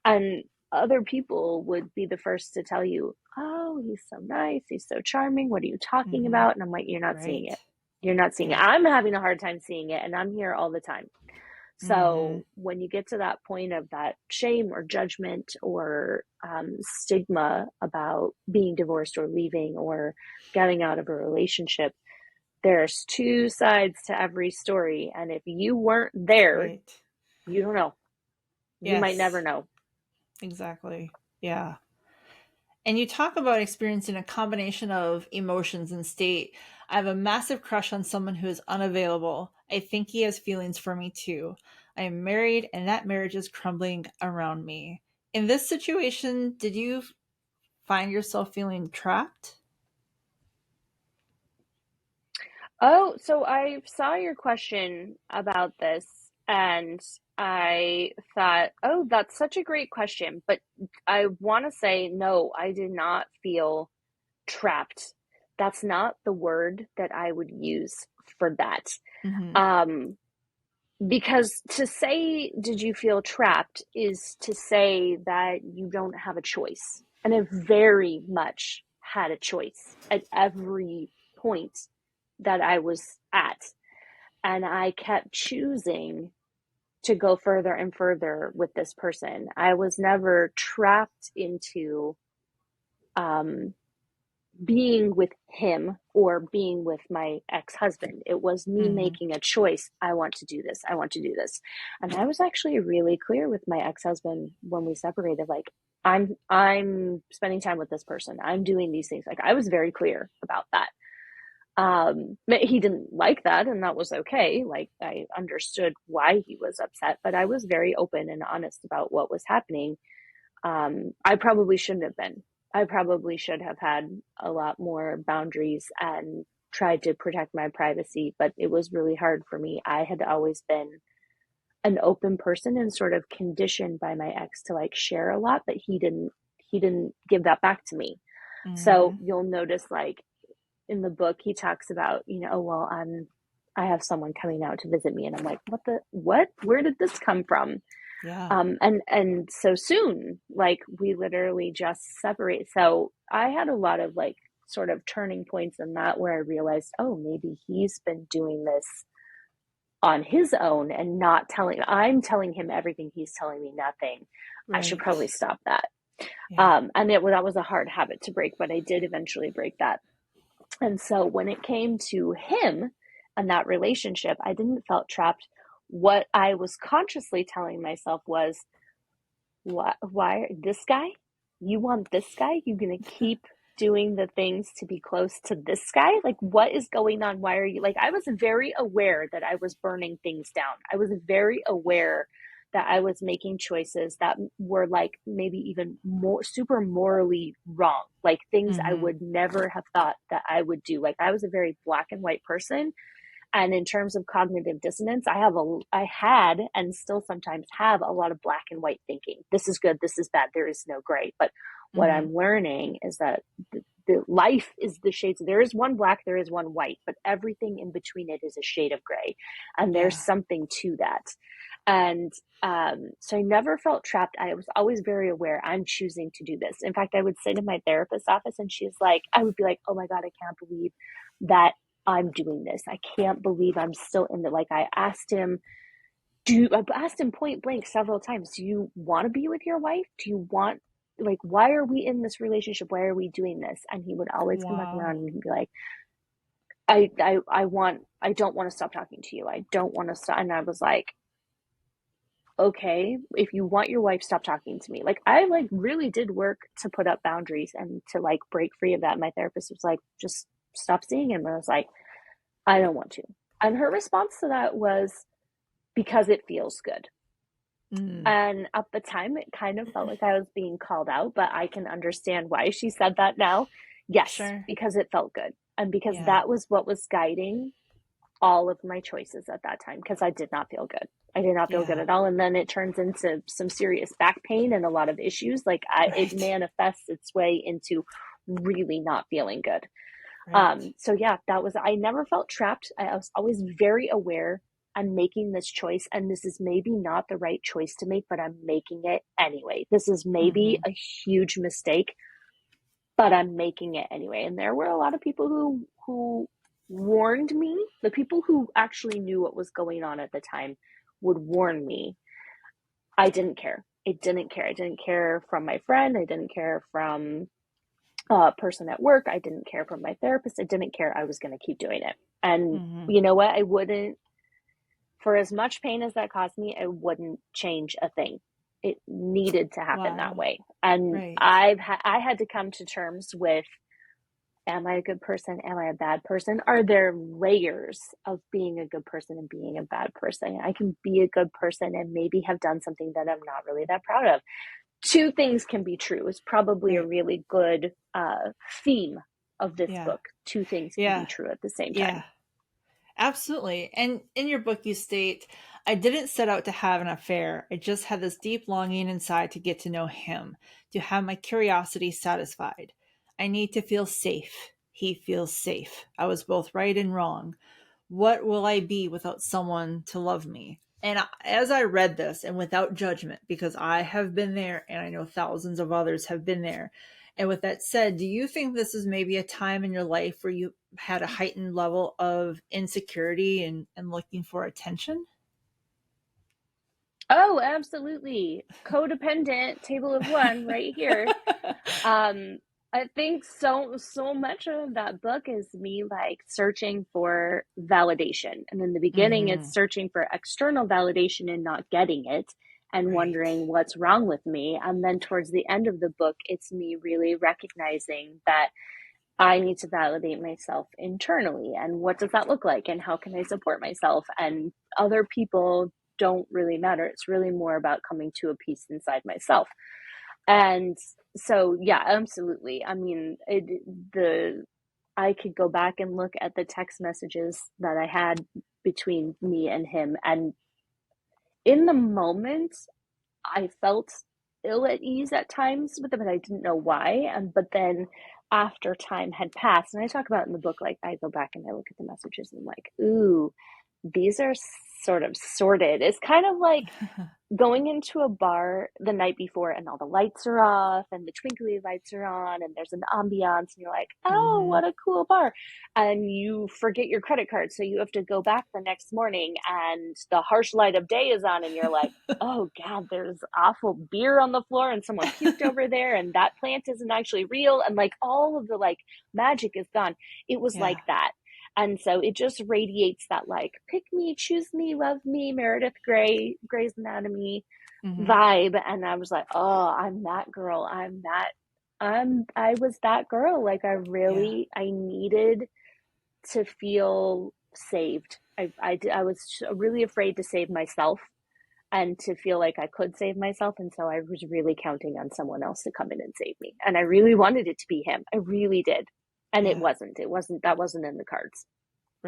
And other people would be the first to tell you, oh, he's so nice, he's so charming, what are you talking Mm-hmm. about? And I'm like, you're not seeing Right. it. You're not seeing it. Yeah. I'm having a hard time seeing it, and I'm here all the time. Mm-hmm. So when you get to that point of that shame or judgment or stigma about being divorced or leaving or getting out of a relationship, there's two sides to every story. And if you weren't there, Right. you don't know. You might never Yes. know. Exactly. Yeah. And you talk about experiencing a combination of emotions and state. I have a massive crush on someone who is unavailable. I think he has feelings for me too. I am married and that marriage is crumbling around me. In this situation, did you find yourself feeling trapped? Oh, so I saw your question about this, and I thought, oh, that's such a great question. But I want to say, no, I did not feel trapped. That's not the word that I would use for that. Mm-hmm. Um, because to say, did you feel trapped, is to say that you don't have a choice. And I very much had a choice at every point that I was at. And I kept choosing to go further and further with this person. I was never trapped into um, being with him or being with my ex-husband. It was me Mm-hmm. making a choice. I want to do this. I want to do this. And I was actually really clear with my ex-husband when we separated, like, I'm spending time with this person. I'm doing these things. Like, I was very clear about that. He didn't like that, and that was okay. Like, I understood why he was upset, but I was very open and honest about what was happening. I probably shouldn't have been. I probably should have had a lot more boundaries and tried to protect my privacy, but it was really hard for me. I had always been an open person and sort of conditioned by my ex to like share a lot, but he didn't give that back to me. So Mm-hmm. you'll notice, like, in the book he talks about, oh, well, I have someone coming out to visit me, and I'm like, what, where did this come from? Yeah. And so soon, like, we literally just separate. So I had a lot of like sort of turning points in that, where I realized, oh, maybe he's been doing this on his own and not telling. I'm telling him everything, he's telling me nothing. I should Right. probably stop that. Yeah. And that was a hard habit to break, but I did eventually break that. And so when it came to him and that relationship, I didn't felt trapped. What I was consciously telling myself was, why this guy? You want this guy? You're gonna keep doing the things to be close to this guy? Like, what is going on? Why are you like? I was very aware that I was burning things down. I was very aware that I was making choices that were like maybe even more super morally wrong, like things I Mm-hmm. would never have thought that I would do. Like, I was a very black and white person, and in terms of cognitive dissonance, I had and still sometimes have a lot of black and white thinking. This is good, this is bad, there is no gray. But what Mm-hmm. I'm learning is that the life is the shades. There is one black, there is one white, but everything in between it is a shade of gray. And there's Yeah. something to that. And so I never felt trapped. I was always very aware I'm choosing to do this. In fact, I would sit in my therapist's office and she's like, I would be like, oh my God, I can't believe that I'm doing this. I can't believe I'm still in the, like, I asked him point blank several times, do you want to be with your wife? Do you want, like, why are we in this relationship? Why are we doing this? And he would always come back Wow. around and be like, I don't want to stop talking to you. I don't want to stop. And I was like, okay, if you want your wife, stop talking to me. Like, I like really did work to put up boundaries and to like break free of that. My therapist was like, just stop seeing him. And I was like, I don't want to. And her response to that was, because it feels good. Mm. And at the time, it kind of felt like I was being called out, but I can understand why she said that now. Yes, Sure. because it felt good. And because Yeah. that was what was guiding all of my choices at that time, because I did not feel good. I did not feel good Yeah. at all. And then it turns into some serious back pain and a lot of issues. Like, it Right. manifests its way into really not feeling good. Right. So yeah, I never felt trapped. I was always very aware I'm making this choice, and this is maybe not the right choice to make, but I'm making it anyway. This is maybe Mm-hmm. a huge mistake, but I'm making it anyway. And there were a lot of people who warned me. The people who actually knew what was going on at the time would warn me. I didn't care. It didn't care. I didn't care from my friend. I didn't care from person at work. I didn't care from my therapist. I didn't care. I was going to keep doing it. And Mm-hmm. you know what? I wouldn't, for as much pain as that caused me, I wouldn't change a thing. It needed to happen that Wow. way. And Right. I had to come to terms with, am I a good person? Am I a bad person? Are there layers of being a good person and being a bad person? I can be a good person and maybe have done something that I'm not really that proud of. Two things can be true is probably a Right. really good theme of this Yeah. book. Two things can be Yeah. true at the same time. Yeah. Absolutely. And in your book, you state, I didn't set out to have an affair. I just had this deep longing inside to get to know him, to have my curiosity satisfied. I need to feel safe. He feels safe. I was both right and wrong. What will I be without someone to love me? And as I read this, and without judgment, because I have been there and I know thousands of others have been there. And with that said, do you think this is maybe a time in your life where you had a heightened level of insecurity and looking for attention? Oh, absolutely. Codependent, table of one right here. Um, I think so much of that book is me like searching for validation. And in the beginning, Mm-hmm. it's searching for external validation and not getting it and Right. wondering what's wrong with me. And then towards the end of the book, it's me really recognizing that I need to validate myself internally. And what does that look like? And how can I support myself? And other people don't really matter. It's really more about coming to a peace inside myself. And so, yeah, absolutely. I mean, I could go back and look at the text messages that I had between me and him. And in the moment, I felt ill at ease at times with it, but I didn't know why. And but then after time had passed, and I talk about in the book, like I go back and I look at the messages and I'm like, ooh, these are sort of sorted. It's kind of like going into a bar the night before and all the lights are off and the twinkly lights are on and there's an ambiance and you're like, oh, Hmm. what a cool bar. And you forget your credit card. So you have to go back the next morning and the harsh light of day is on and you're like, oh God, there's awful beer on the floor and someone puked over there and that plant isn't actually real. And like all of the like magic is gone. It was Yeah. like that. And so it just radiates that like pick me, choose me, love me, Meredith Grey's Anatomy Hmm. vibe. And I was like, oh, I'm that girl. I was that girl. Like Yeah. I needed to feel saved. I was really afraid to save myself and to feel like I could save myself. And so I was really counting on someone else to come in and save me. And I really wanted it to be him. I really did. And Yeah. that wasn't in the cards.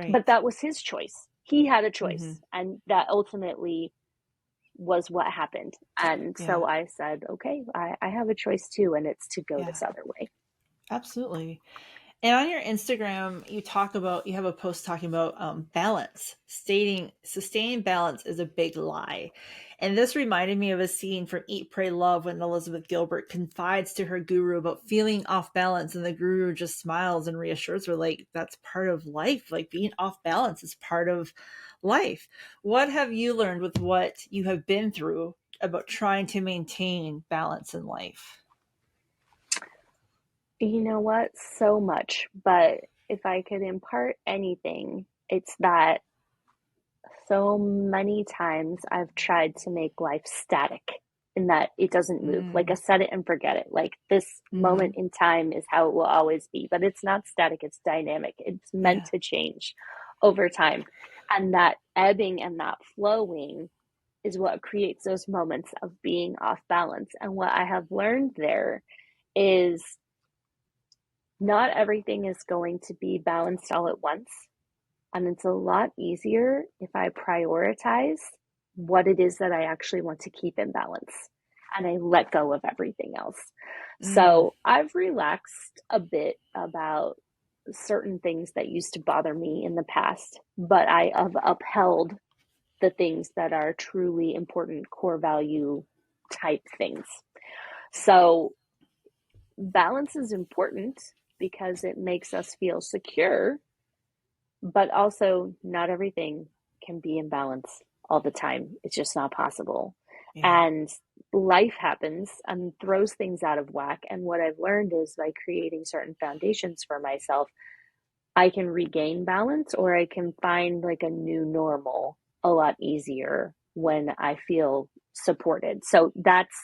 But Right. that was his choice. He had a Hmm. choice. And that ultimately was what happened. And Yeah. so I said, okay, I have a choice too, and it's to go Yeah. this other way. Absolutely. And on your Instagram, you have a post talking about balance, stating sustaining balance is a big lie. And this reminded me of a scene from Eat, Pray, Love when Elizabeth Gilbert confides to her guru about feeling off balance. And the guru just smiles and reassures her, like, that's part of life. Like being off balance is part of life. What have you learned with what you have been through about trying to maintain balance in life? You know what? So much. But if I could impart anything, it's that so many times I've tried to make life static in that it doesn't move, like a Mm. set it and forget it. Like this moment Hmm. in time is how it will always be, but it's not static, it's dynamic. It's meant Yeah. to change over time. And that ebbing and that flowing is what creates those moments of being off balance. And what I have learned there is not everything is going to be balanced all at once. And it's a lot easier if I prioritize what it is that I actually want to keep in balance and I let go of everything else. Mm. So I've relaxed a bit about certain things that used to bother me in the past, but I have upheld the things that are truly important core value type things. So balance is important because it makes us feel secure, but also not everything can be in balance all the time. It's just not possible. Yeah. And life happens and throws things out of whack. And what I've learned is by creating certain foundations for myself, I can regain balance or I can find like a new normal a lot easier when I feel supported. So that's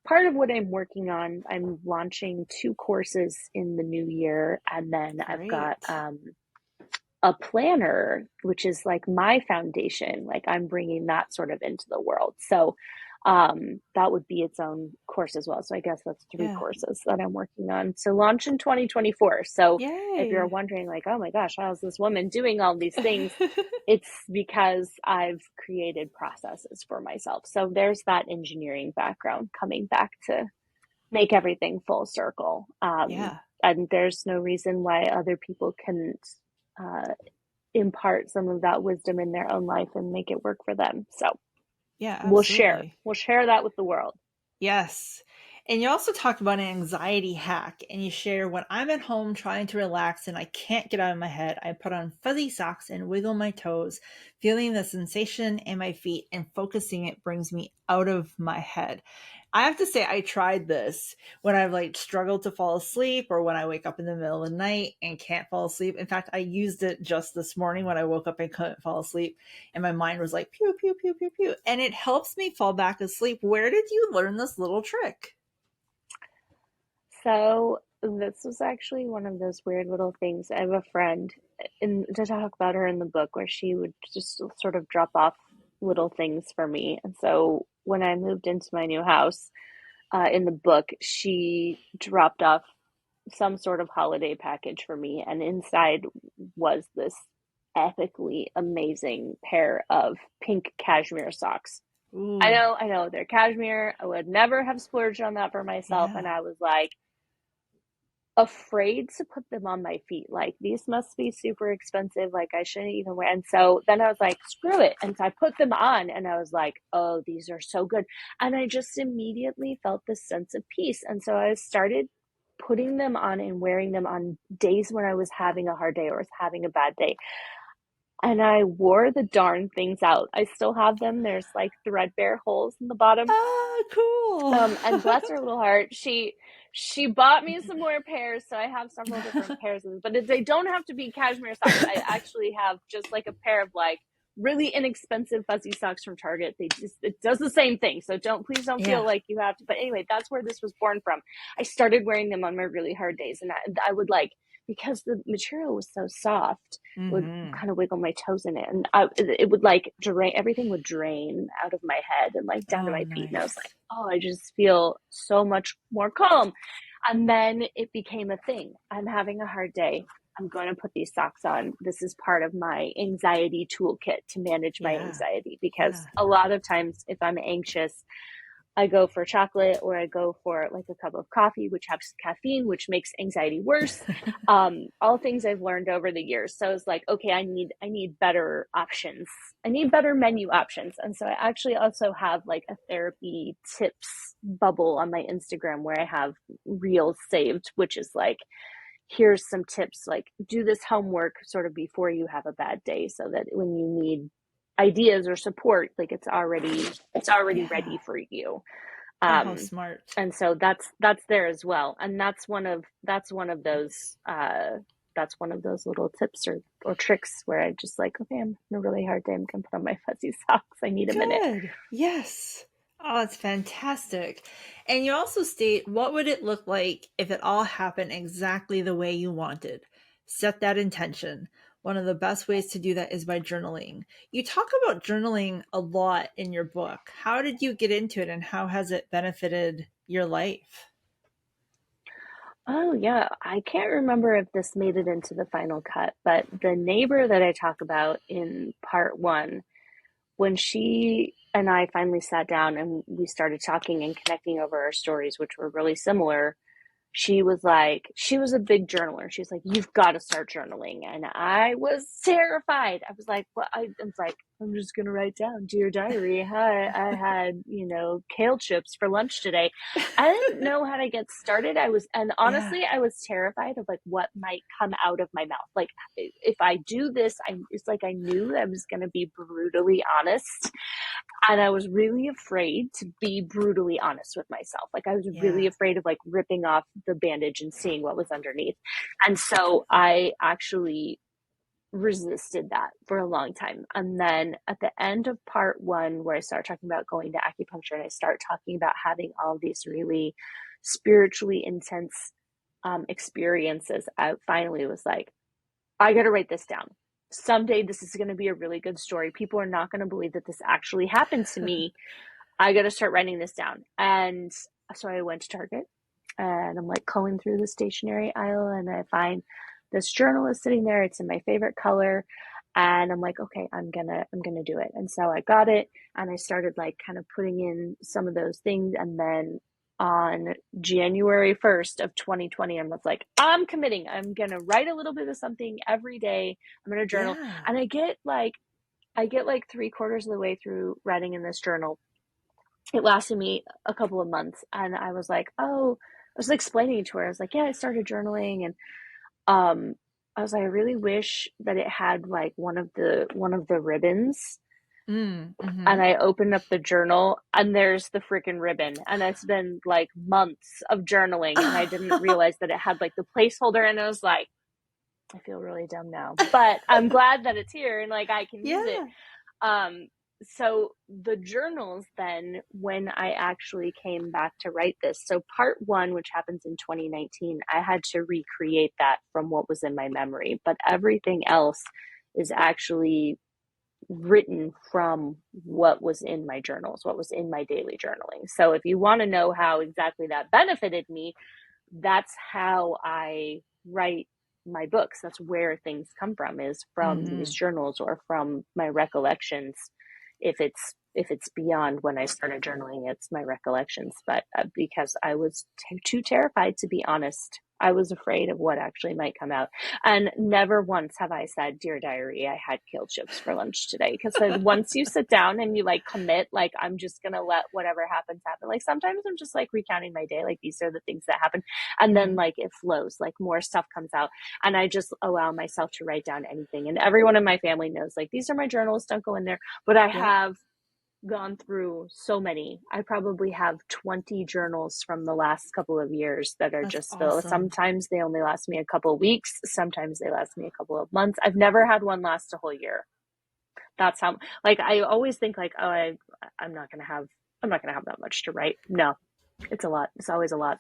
part of what I'm working on. I'm launching 2 courses in the new year, and then I've got Great. a planner, which is like my foundation. Like I'm bringing that sort of into the world. So that would be its own course as well. So I guess that's three Yeah. courses that I'm working on to launch in 2024. So if you're Yay. wondering, like, oh my gosh, how's this woman doing all these things? It's because I've created processes for myself. So there's that engineering background coming back to make everything full circle. Yeah. And there's no reason why other people couldn't uh, impart some of that wisdom in their own life and make it work for them. So Yeah, we'll absolutely. share that with the world. Yes. And you also talk about an anxiety hack, and you share when I'm at home trying to relax and I can't get out of my head, I put on fuzzy socks and wiggle my toes, feeling the sensation in my feet and focusing it brings me out of my head. I have to say, I tried this when I've like struggled to fall asleep or when I wake up in the middle of the night and can't fall asleep. In fact, I used it just this morning when I woke up and couldn't fall asleep, and my mind was like pew pew pew pew pew, and it helps me fall back asleep. Where did you learn this little trick? So this was actually one of those weird little things. I have a friend to talk about her in the book where she would just sort of drop off little things for me. And so when I moved into my new house, in the book, she dropped off some sort of holiday package for me, and inside was this epically amazing pair of pink cashmere socks. Ooh. I know, they're cashmere. I would never have splurged on that for myself. Yeah. And I was like, afraid to put them on my feet. Like, these must be super expensive. Like, I shouldn't even wear. And so then I was like, screw it. And so I put them on and I was like, oh, these are so good. And I just immediately felt this sense of peace. And so I started putting them on and wearing them on days when I was having a hard day or was having a bad day. And I wore the darn things out. I still have them. There's like threadbare holes in the bottom. Ah, cool. And bless her little heart, she bought me some more pairs, so I have several different pairs of them. But they don't have to be cashmere socks. I actually have just like a pair of like really inexpensive fuzzy socks from Target. It does the same thing. So please don't feel Yeah. like you have to. But anyway, that's where this was born from. I started wearing them on my really hard days, and I would like, because the material was so soft, would Mm-hmm. kind of wiggle my toes in it, and it would like drain, everything would drain out of my head and like down to Oh, my feet, and I was like, nice. oh, I just feel so much more calm. And then it became a thing. I'm having a hard day. I'm going to put these socks on. This is part of my anxiety toolkit to manage my Yeah. anxiety, because Yeah. a lot of times if I'm anxious, I go for chocolate or I go for like a cup of coffee, which has caffeine, which makes anxiety worse. All things I've learned over the years. So it's like, okay, I need better options. I need better menu options. And so I actually also have like a therapy tips bubble on my Instagram where I have reels saved, which is like, here's some tips, like do this homework sort of before you have a bad day, so that when you need ideas or support, like it's already Yeah. ready for you. Oh, how um smart. and so that's there as well, and that's one of those little tips or tricks where I just like, okay, I'm in a really hard day, I'm gonna put on my fuzzy socks, I need a minute. Good. Yes. Oh, it's fantastic. And you also state, what would it look like if it all happened exactly the way you wanted? Set that intention. One of the best ways to do that is by journaling. You talk about journaling a lot in your book. How did you get into it and how has it benefited your life? Oh, yeah. I can't remember if this made it into the final cut, but the neighbor that I talk about in part one, when she and I finally sat down and we started talking and connecting over our stories, which were really similar, she was a big journaler. She's like, you've got to start journaling. And I was terrified. I was like, well, I was like, I'm just going to write down, dear diary. Hi, I had, kale chips for lunch today. I didn't know how to get started. And Yeah. honestly, I was terrified of like what might come out of my mouth. Like, if I do this, it's like I knew I was going to be brutally honest, and I was really afraid to be brutally honest with myself. Like, I was really Yeah. afraid of like ripping off the bandage and seeing what was underneath. And so I actually resisted that for a long time. And then at the end of part one, where I start talking about going to acupuncture and I start talking about having all these really spiritually intense experiences, I finally was like, I got to write this down. Someday this is going to be a really good story. People are not going to believe that this actually happened to me. I got to start writing this down. And so I went to Target and I'm like culling through the stationery aisle and I find this journal is sitting there. It's in my favorite color. And I'm like, okay, I'm gonna do it. And so I got it and I started like kind of putting in some of those things. And then on January 1st of 2020, I was like, I'm committing. I'm gonna write a little bit of something every day. I'm gonna journal. Yeah. And I get like three-quarters of the way through writing in this journal. It lasted me a couple of months and I was like, oh, I was explaining to her, I was like, yeah, I started journaling. And um I was like, I really wish that it had like one of the ribbons. Mm-hmm. And I opened up the journal and there's the freaking ribbon, and it's been like months of journaling and I didn't realize that it had like the placeholder, and I was like, I feel really dumb now, but I'm glad that it's here and like I can use it. Yeah. um so the journals, then when I actually came back to write this, so part one, which happens in 2019, I had to recreate that from what was in my memory, but everything else is actually written from what was in my journals, what was in my daily journaling. So if you want to know how exactly that benefited me, that's how I write my books. That's where things come from, is from these Mm-hmm. journals or from my recollections. If it's beyond when I started journaling, it's my recollections. But because I was too terrified to be honest. I was afraid of what actually might come out. And never once have I said, "Dear diary, I had kale chips for lunch today." Because once you sit down and you like commit, like, I'm just going to let whatever happens happen. Like sometimes I'm just like recounting my day. Like these are the things that happen. And then Mhm. like it flows, like more stuff comes out. And I just allow myself to write down anything. And everyone in my family knows, like, these are my journals, don't go in there. But I Yep. have gone through so many. I probably have 20 journals from the last couple of years that are That's just filled. awesome. Sometimes they only last me a couple of weeks. Sometimes they last me a couple of months. I've never had one last a whole year. That's how, like, I always think like, oh, I'm not going to have, I'm not going to have that much to write. No, it's a lot. It's always a lot.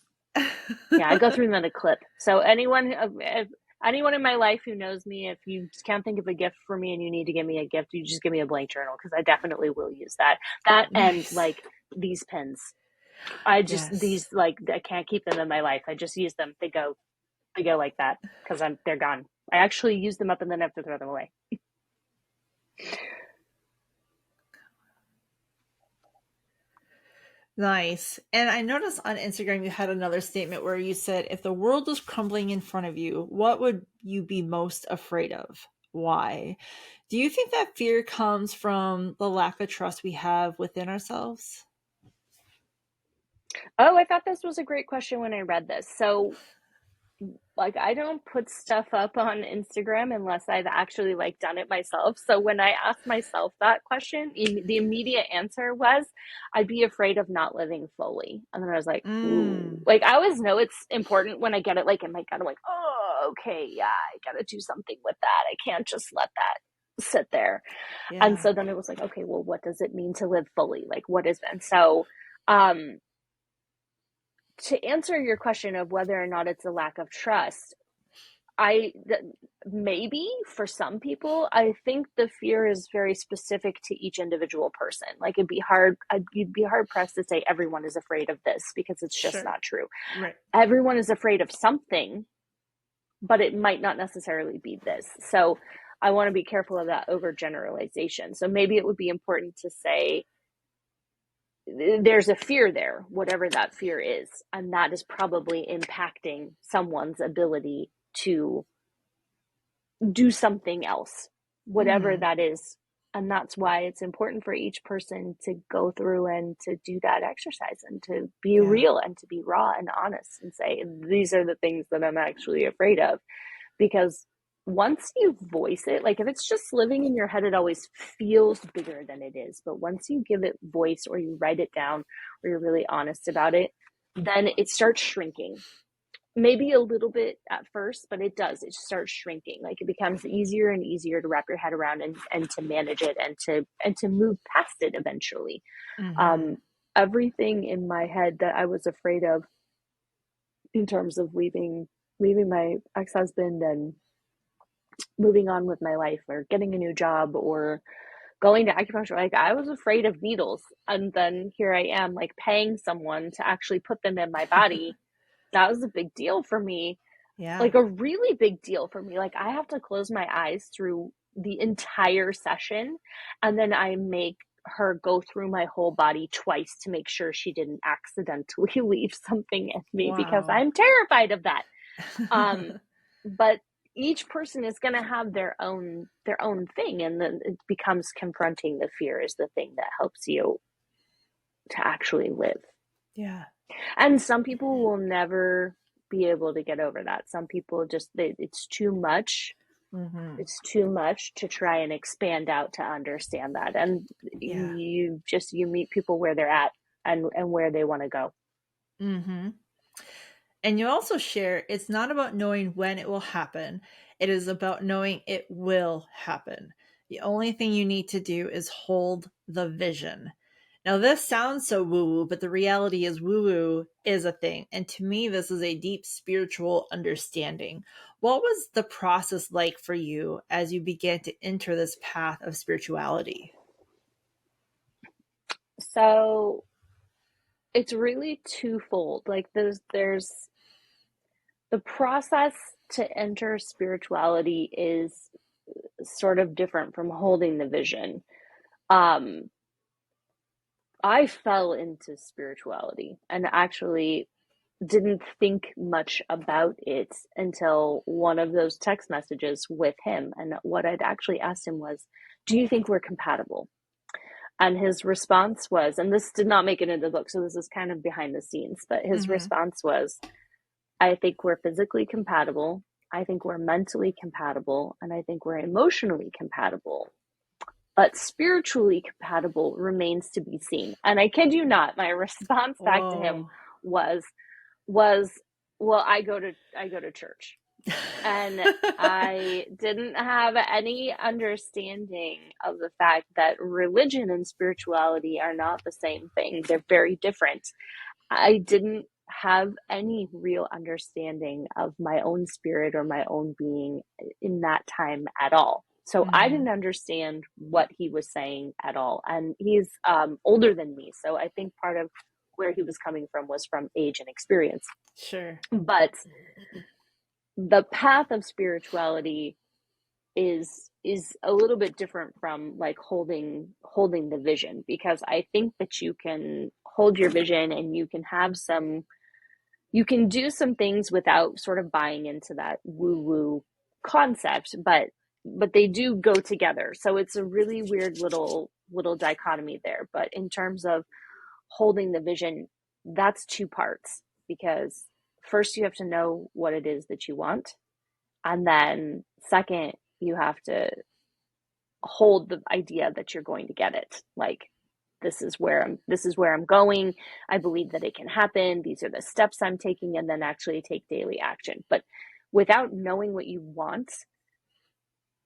Yeah, I go through them in a clip. So anyone in my life who knows me, if you can't think of a gift for me and you need to give me a gift, you just give me a blank journal because I definitely will use that. That and Nice. like these pens. I just Yes. these like I can't keep them in my life. I just use them. They go like that because they're gone. I actually use them up and then have to throw them away. Nice. And I noticed on Instagram you had another statement where you said, if the world was crumbling in front of you, what would you be most afraid of? Why? Do you think that fear comes from the lack of trust we have within ourselves? Oh, I thought this was a great question when I read this. So like I don't put stuff up on Instagram unless I've actually like done it myself. So when I asked myself that question, the immediate answer was I'd be afraid of not living fully. And then I was like, ooh, Mm, like I always know it's important when I get it like in my gut. I'm like, oh, okay, yeah, I gotta do something with that. I can't just let that sit there. And yeah. so then it was like, okay, well, what does it mean to live fully? Like what is it? And so um to answer your question of whether or not it's a lack of trust, I maybe for some people, I think the fear is very specific to each individual person. Like you'd be hard pressed to say everyone is afraid of this because it's just Sure. not true. Right. Everyone is afraid of something, but it might not necessarily be this. So I want to be careful of that overgeneralization. So maybe it would be important to say there's a fear there, whatever that fear is, and that is probably impacting someone's ability to do something else, whatever Mm, that is. And that's why it's important for each person to go through and to do that exercise and to be yeah. real and to be raw and honest and say, these are the things that I'm actually afraid of. Because once you voice it, like if it's just living in your head, it always feels bigger than it is. But once you give it voice or you write it down or you're really honest about it, then it starts shrinking, maybe a little bit at first, but it does. It starts shrinking. Like it becomes easier and easier to wrap your head around and to manage it and to move past it eventually. Hmm. Um, Everything in my head that I was afraid of in terms of leaving my ex-husband and moving on with my life or getting a new job or going to acupuncture, like I was afraid of needles. And then here I am, like paying someone to actually put them in my body. That was a big deal for me, Yeah. like a really big deal for me. Like I have to close my eyes through the entire session and then I make her go through my whole body twice to make sure she didn't accidentally leave something in me because Wow. I'm terrified of that. Um, but each person is going to have their own thing, and then it becomes confronting the fear is the thing that helps you to actually live. Yeah. And some people will never be able to get over that. Some people just it's too much. Hmm. It's too much to try and expand out to understand that. And Yeah. you meet people where they're at and where they want to go. Hmm. And you also share it's not about knowing when it will happen, it is about knowing it will happen. The only thing you need to do is hold the vision. Now, this sounds so woo woo, but the reality is, woo woo is a thing. And to me, this is a deep spiritual understanding. What was the process like for you as you began to enter this path of spirituality? So it's really twofold. Like there's the process to enter spirituality is sort of different from holding the vision. Um, I fell into spirituality, and actually, didn't think much about it until one of those text messages with him. And what I'd actually asked him was, do you think we're compatible? And his response was, and this did not make it into the book, so this is kind of behind the scenes, but his response was, I think we're physically compatible. I think we're mentally compatible. And I think we're emotionally compatible. But spiritually compatible remains to be seen. And I kid you not, my response back to him Whoa. was, well, I go to church. And I didn't have any understanding of the fact that religion and spirituality are not the same thing. They're very different. I didn't have any real understanding of my own spirit or my own being in that time at all. So I didn't understand what he was saying at all. And he's older than me. So I think part of where he was coming from was from age and experience. Sure. But the path of spirituality is a little bit different from like holding the vision, because I think that you can hold your vision and you can do some things without sort of buying into that woo-woo concept, but they do go together. So it's a really weird little dichotomy there. But in terms of holding the vision, that's two parts, because first you have to know what it is that you want, and then second, you have to hold the idea that you're going to get it. Like, this is where I'm going. I believe that it can happen. These are the steps I'm taking, and then actually take daily action. But without knowing what you want,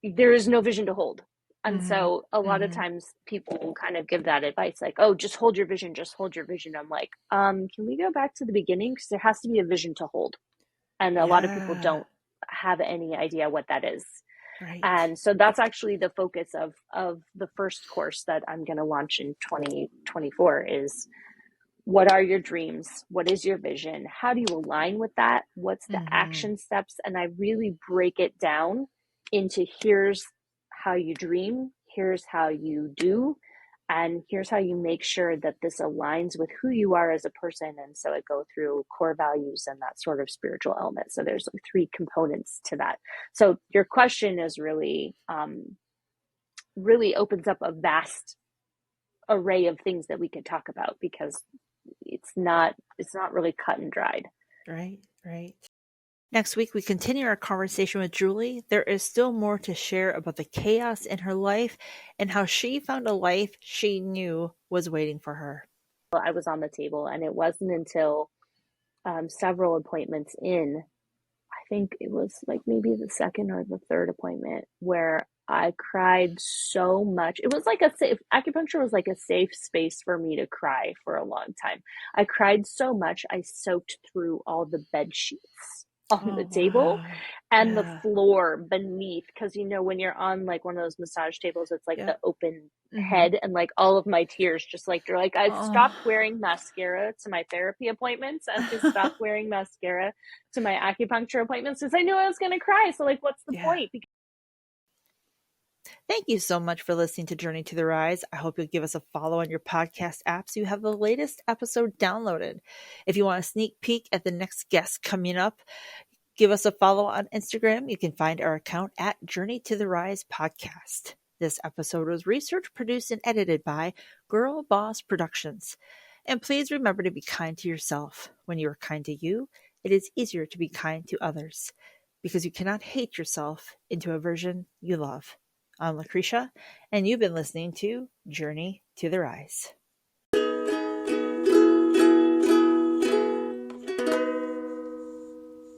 there is no vision to hold. And so a lot of times people kind of give that advice, like, oh, just hold your vision, just hold your vision. I'm like, can we go back to the beginning? Because there has to be a vision to hold. And a lot of people Yeah. don't have any idea what that is. Right. And so that's actually the focus of the first course that I'm going to launch in 2024 is, what are your dreams? What is your vision? How do you align with that? What's the action steps? And I really break it down into, here's how you dream, here's how you do, and here's how you make sure that this aligns with who you are as a person. And so I go through core values and that sort of spiritual element. So there's like 3 components to that. So your question is really, really opens up a vast array of things that we could talk about, because it's not really cut and dried. Right. Next week, we continue our conversation with Julie. There is still more to share about the chaos in her life and how she found a life she knew was waiting for her. I was on the table, and it wasn't until several appointments in, I think it was like maybe the second or the third appointment, where I cried so much. It was like acupuncture was like a safe space for me to cry for a long time. I cried so much, I soaked through all the bed sheets on the table and the floor beneath, because when you're on like one of those massage tables, it's like the open head, and like all of my tears just like, you're like, I stopped wearing mascara to my therapy appointments, and I stopped wearing mascara to my acupuncture appointments because I knew I was going to cry. So like, what's the point? Thank you so much for listening to Journey to the Rise. I hope you'll give us a follow on your podcast app so you have the latest episode downloaded. If you want a sneak peek at the next guest coming up, give us a follow on Instagram. You can find our account at Journey to the Rise Podcast. This episode was researched, produced, and edited by Girl Boss Productions. And please remember to be kind to yourself. When you are kind to you, it is easier to be kind to others, because you cannot hate yourself into a version you love. I'm Lucretia, and you've been listening to Journey to the Rise.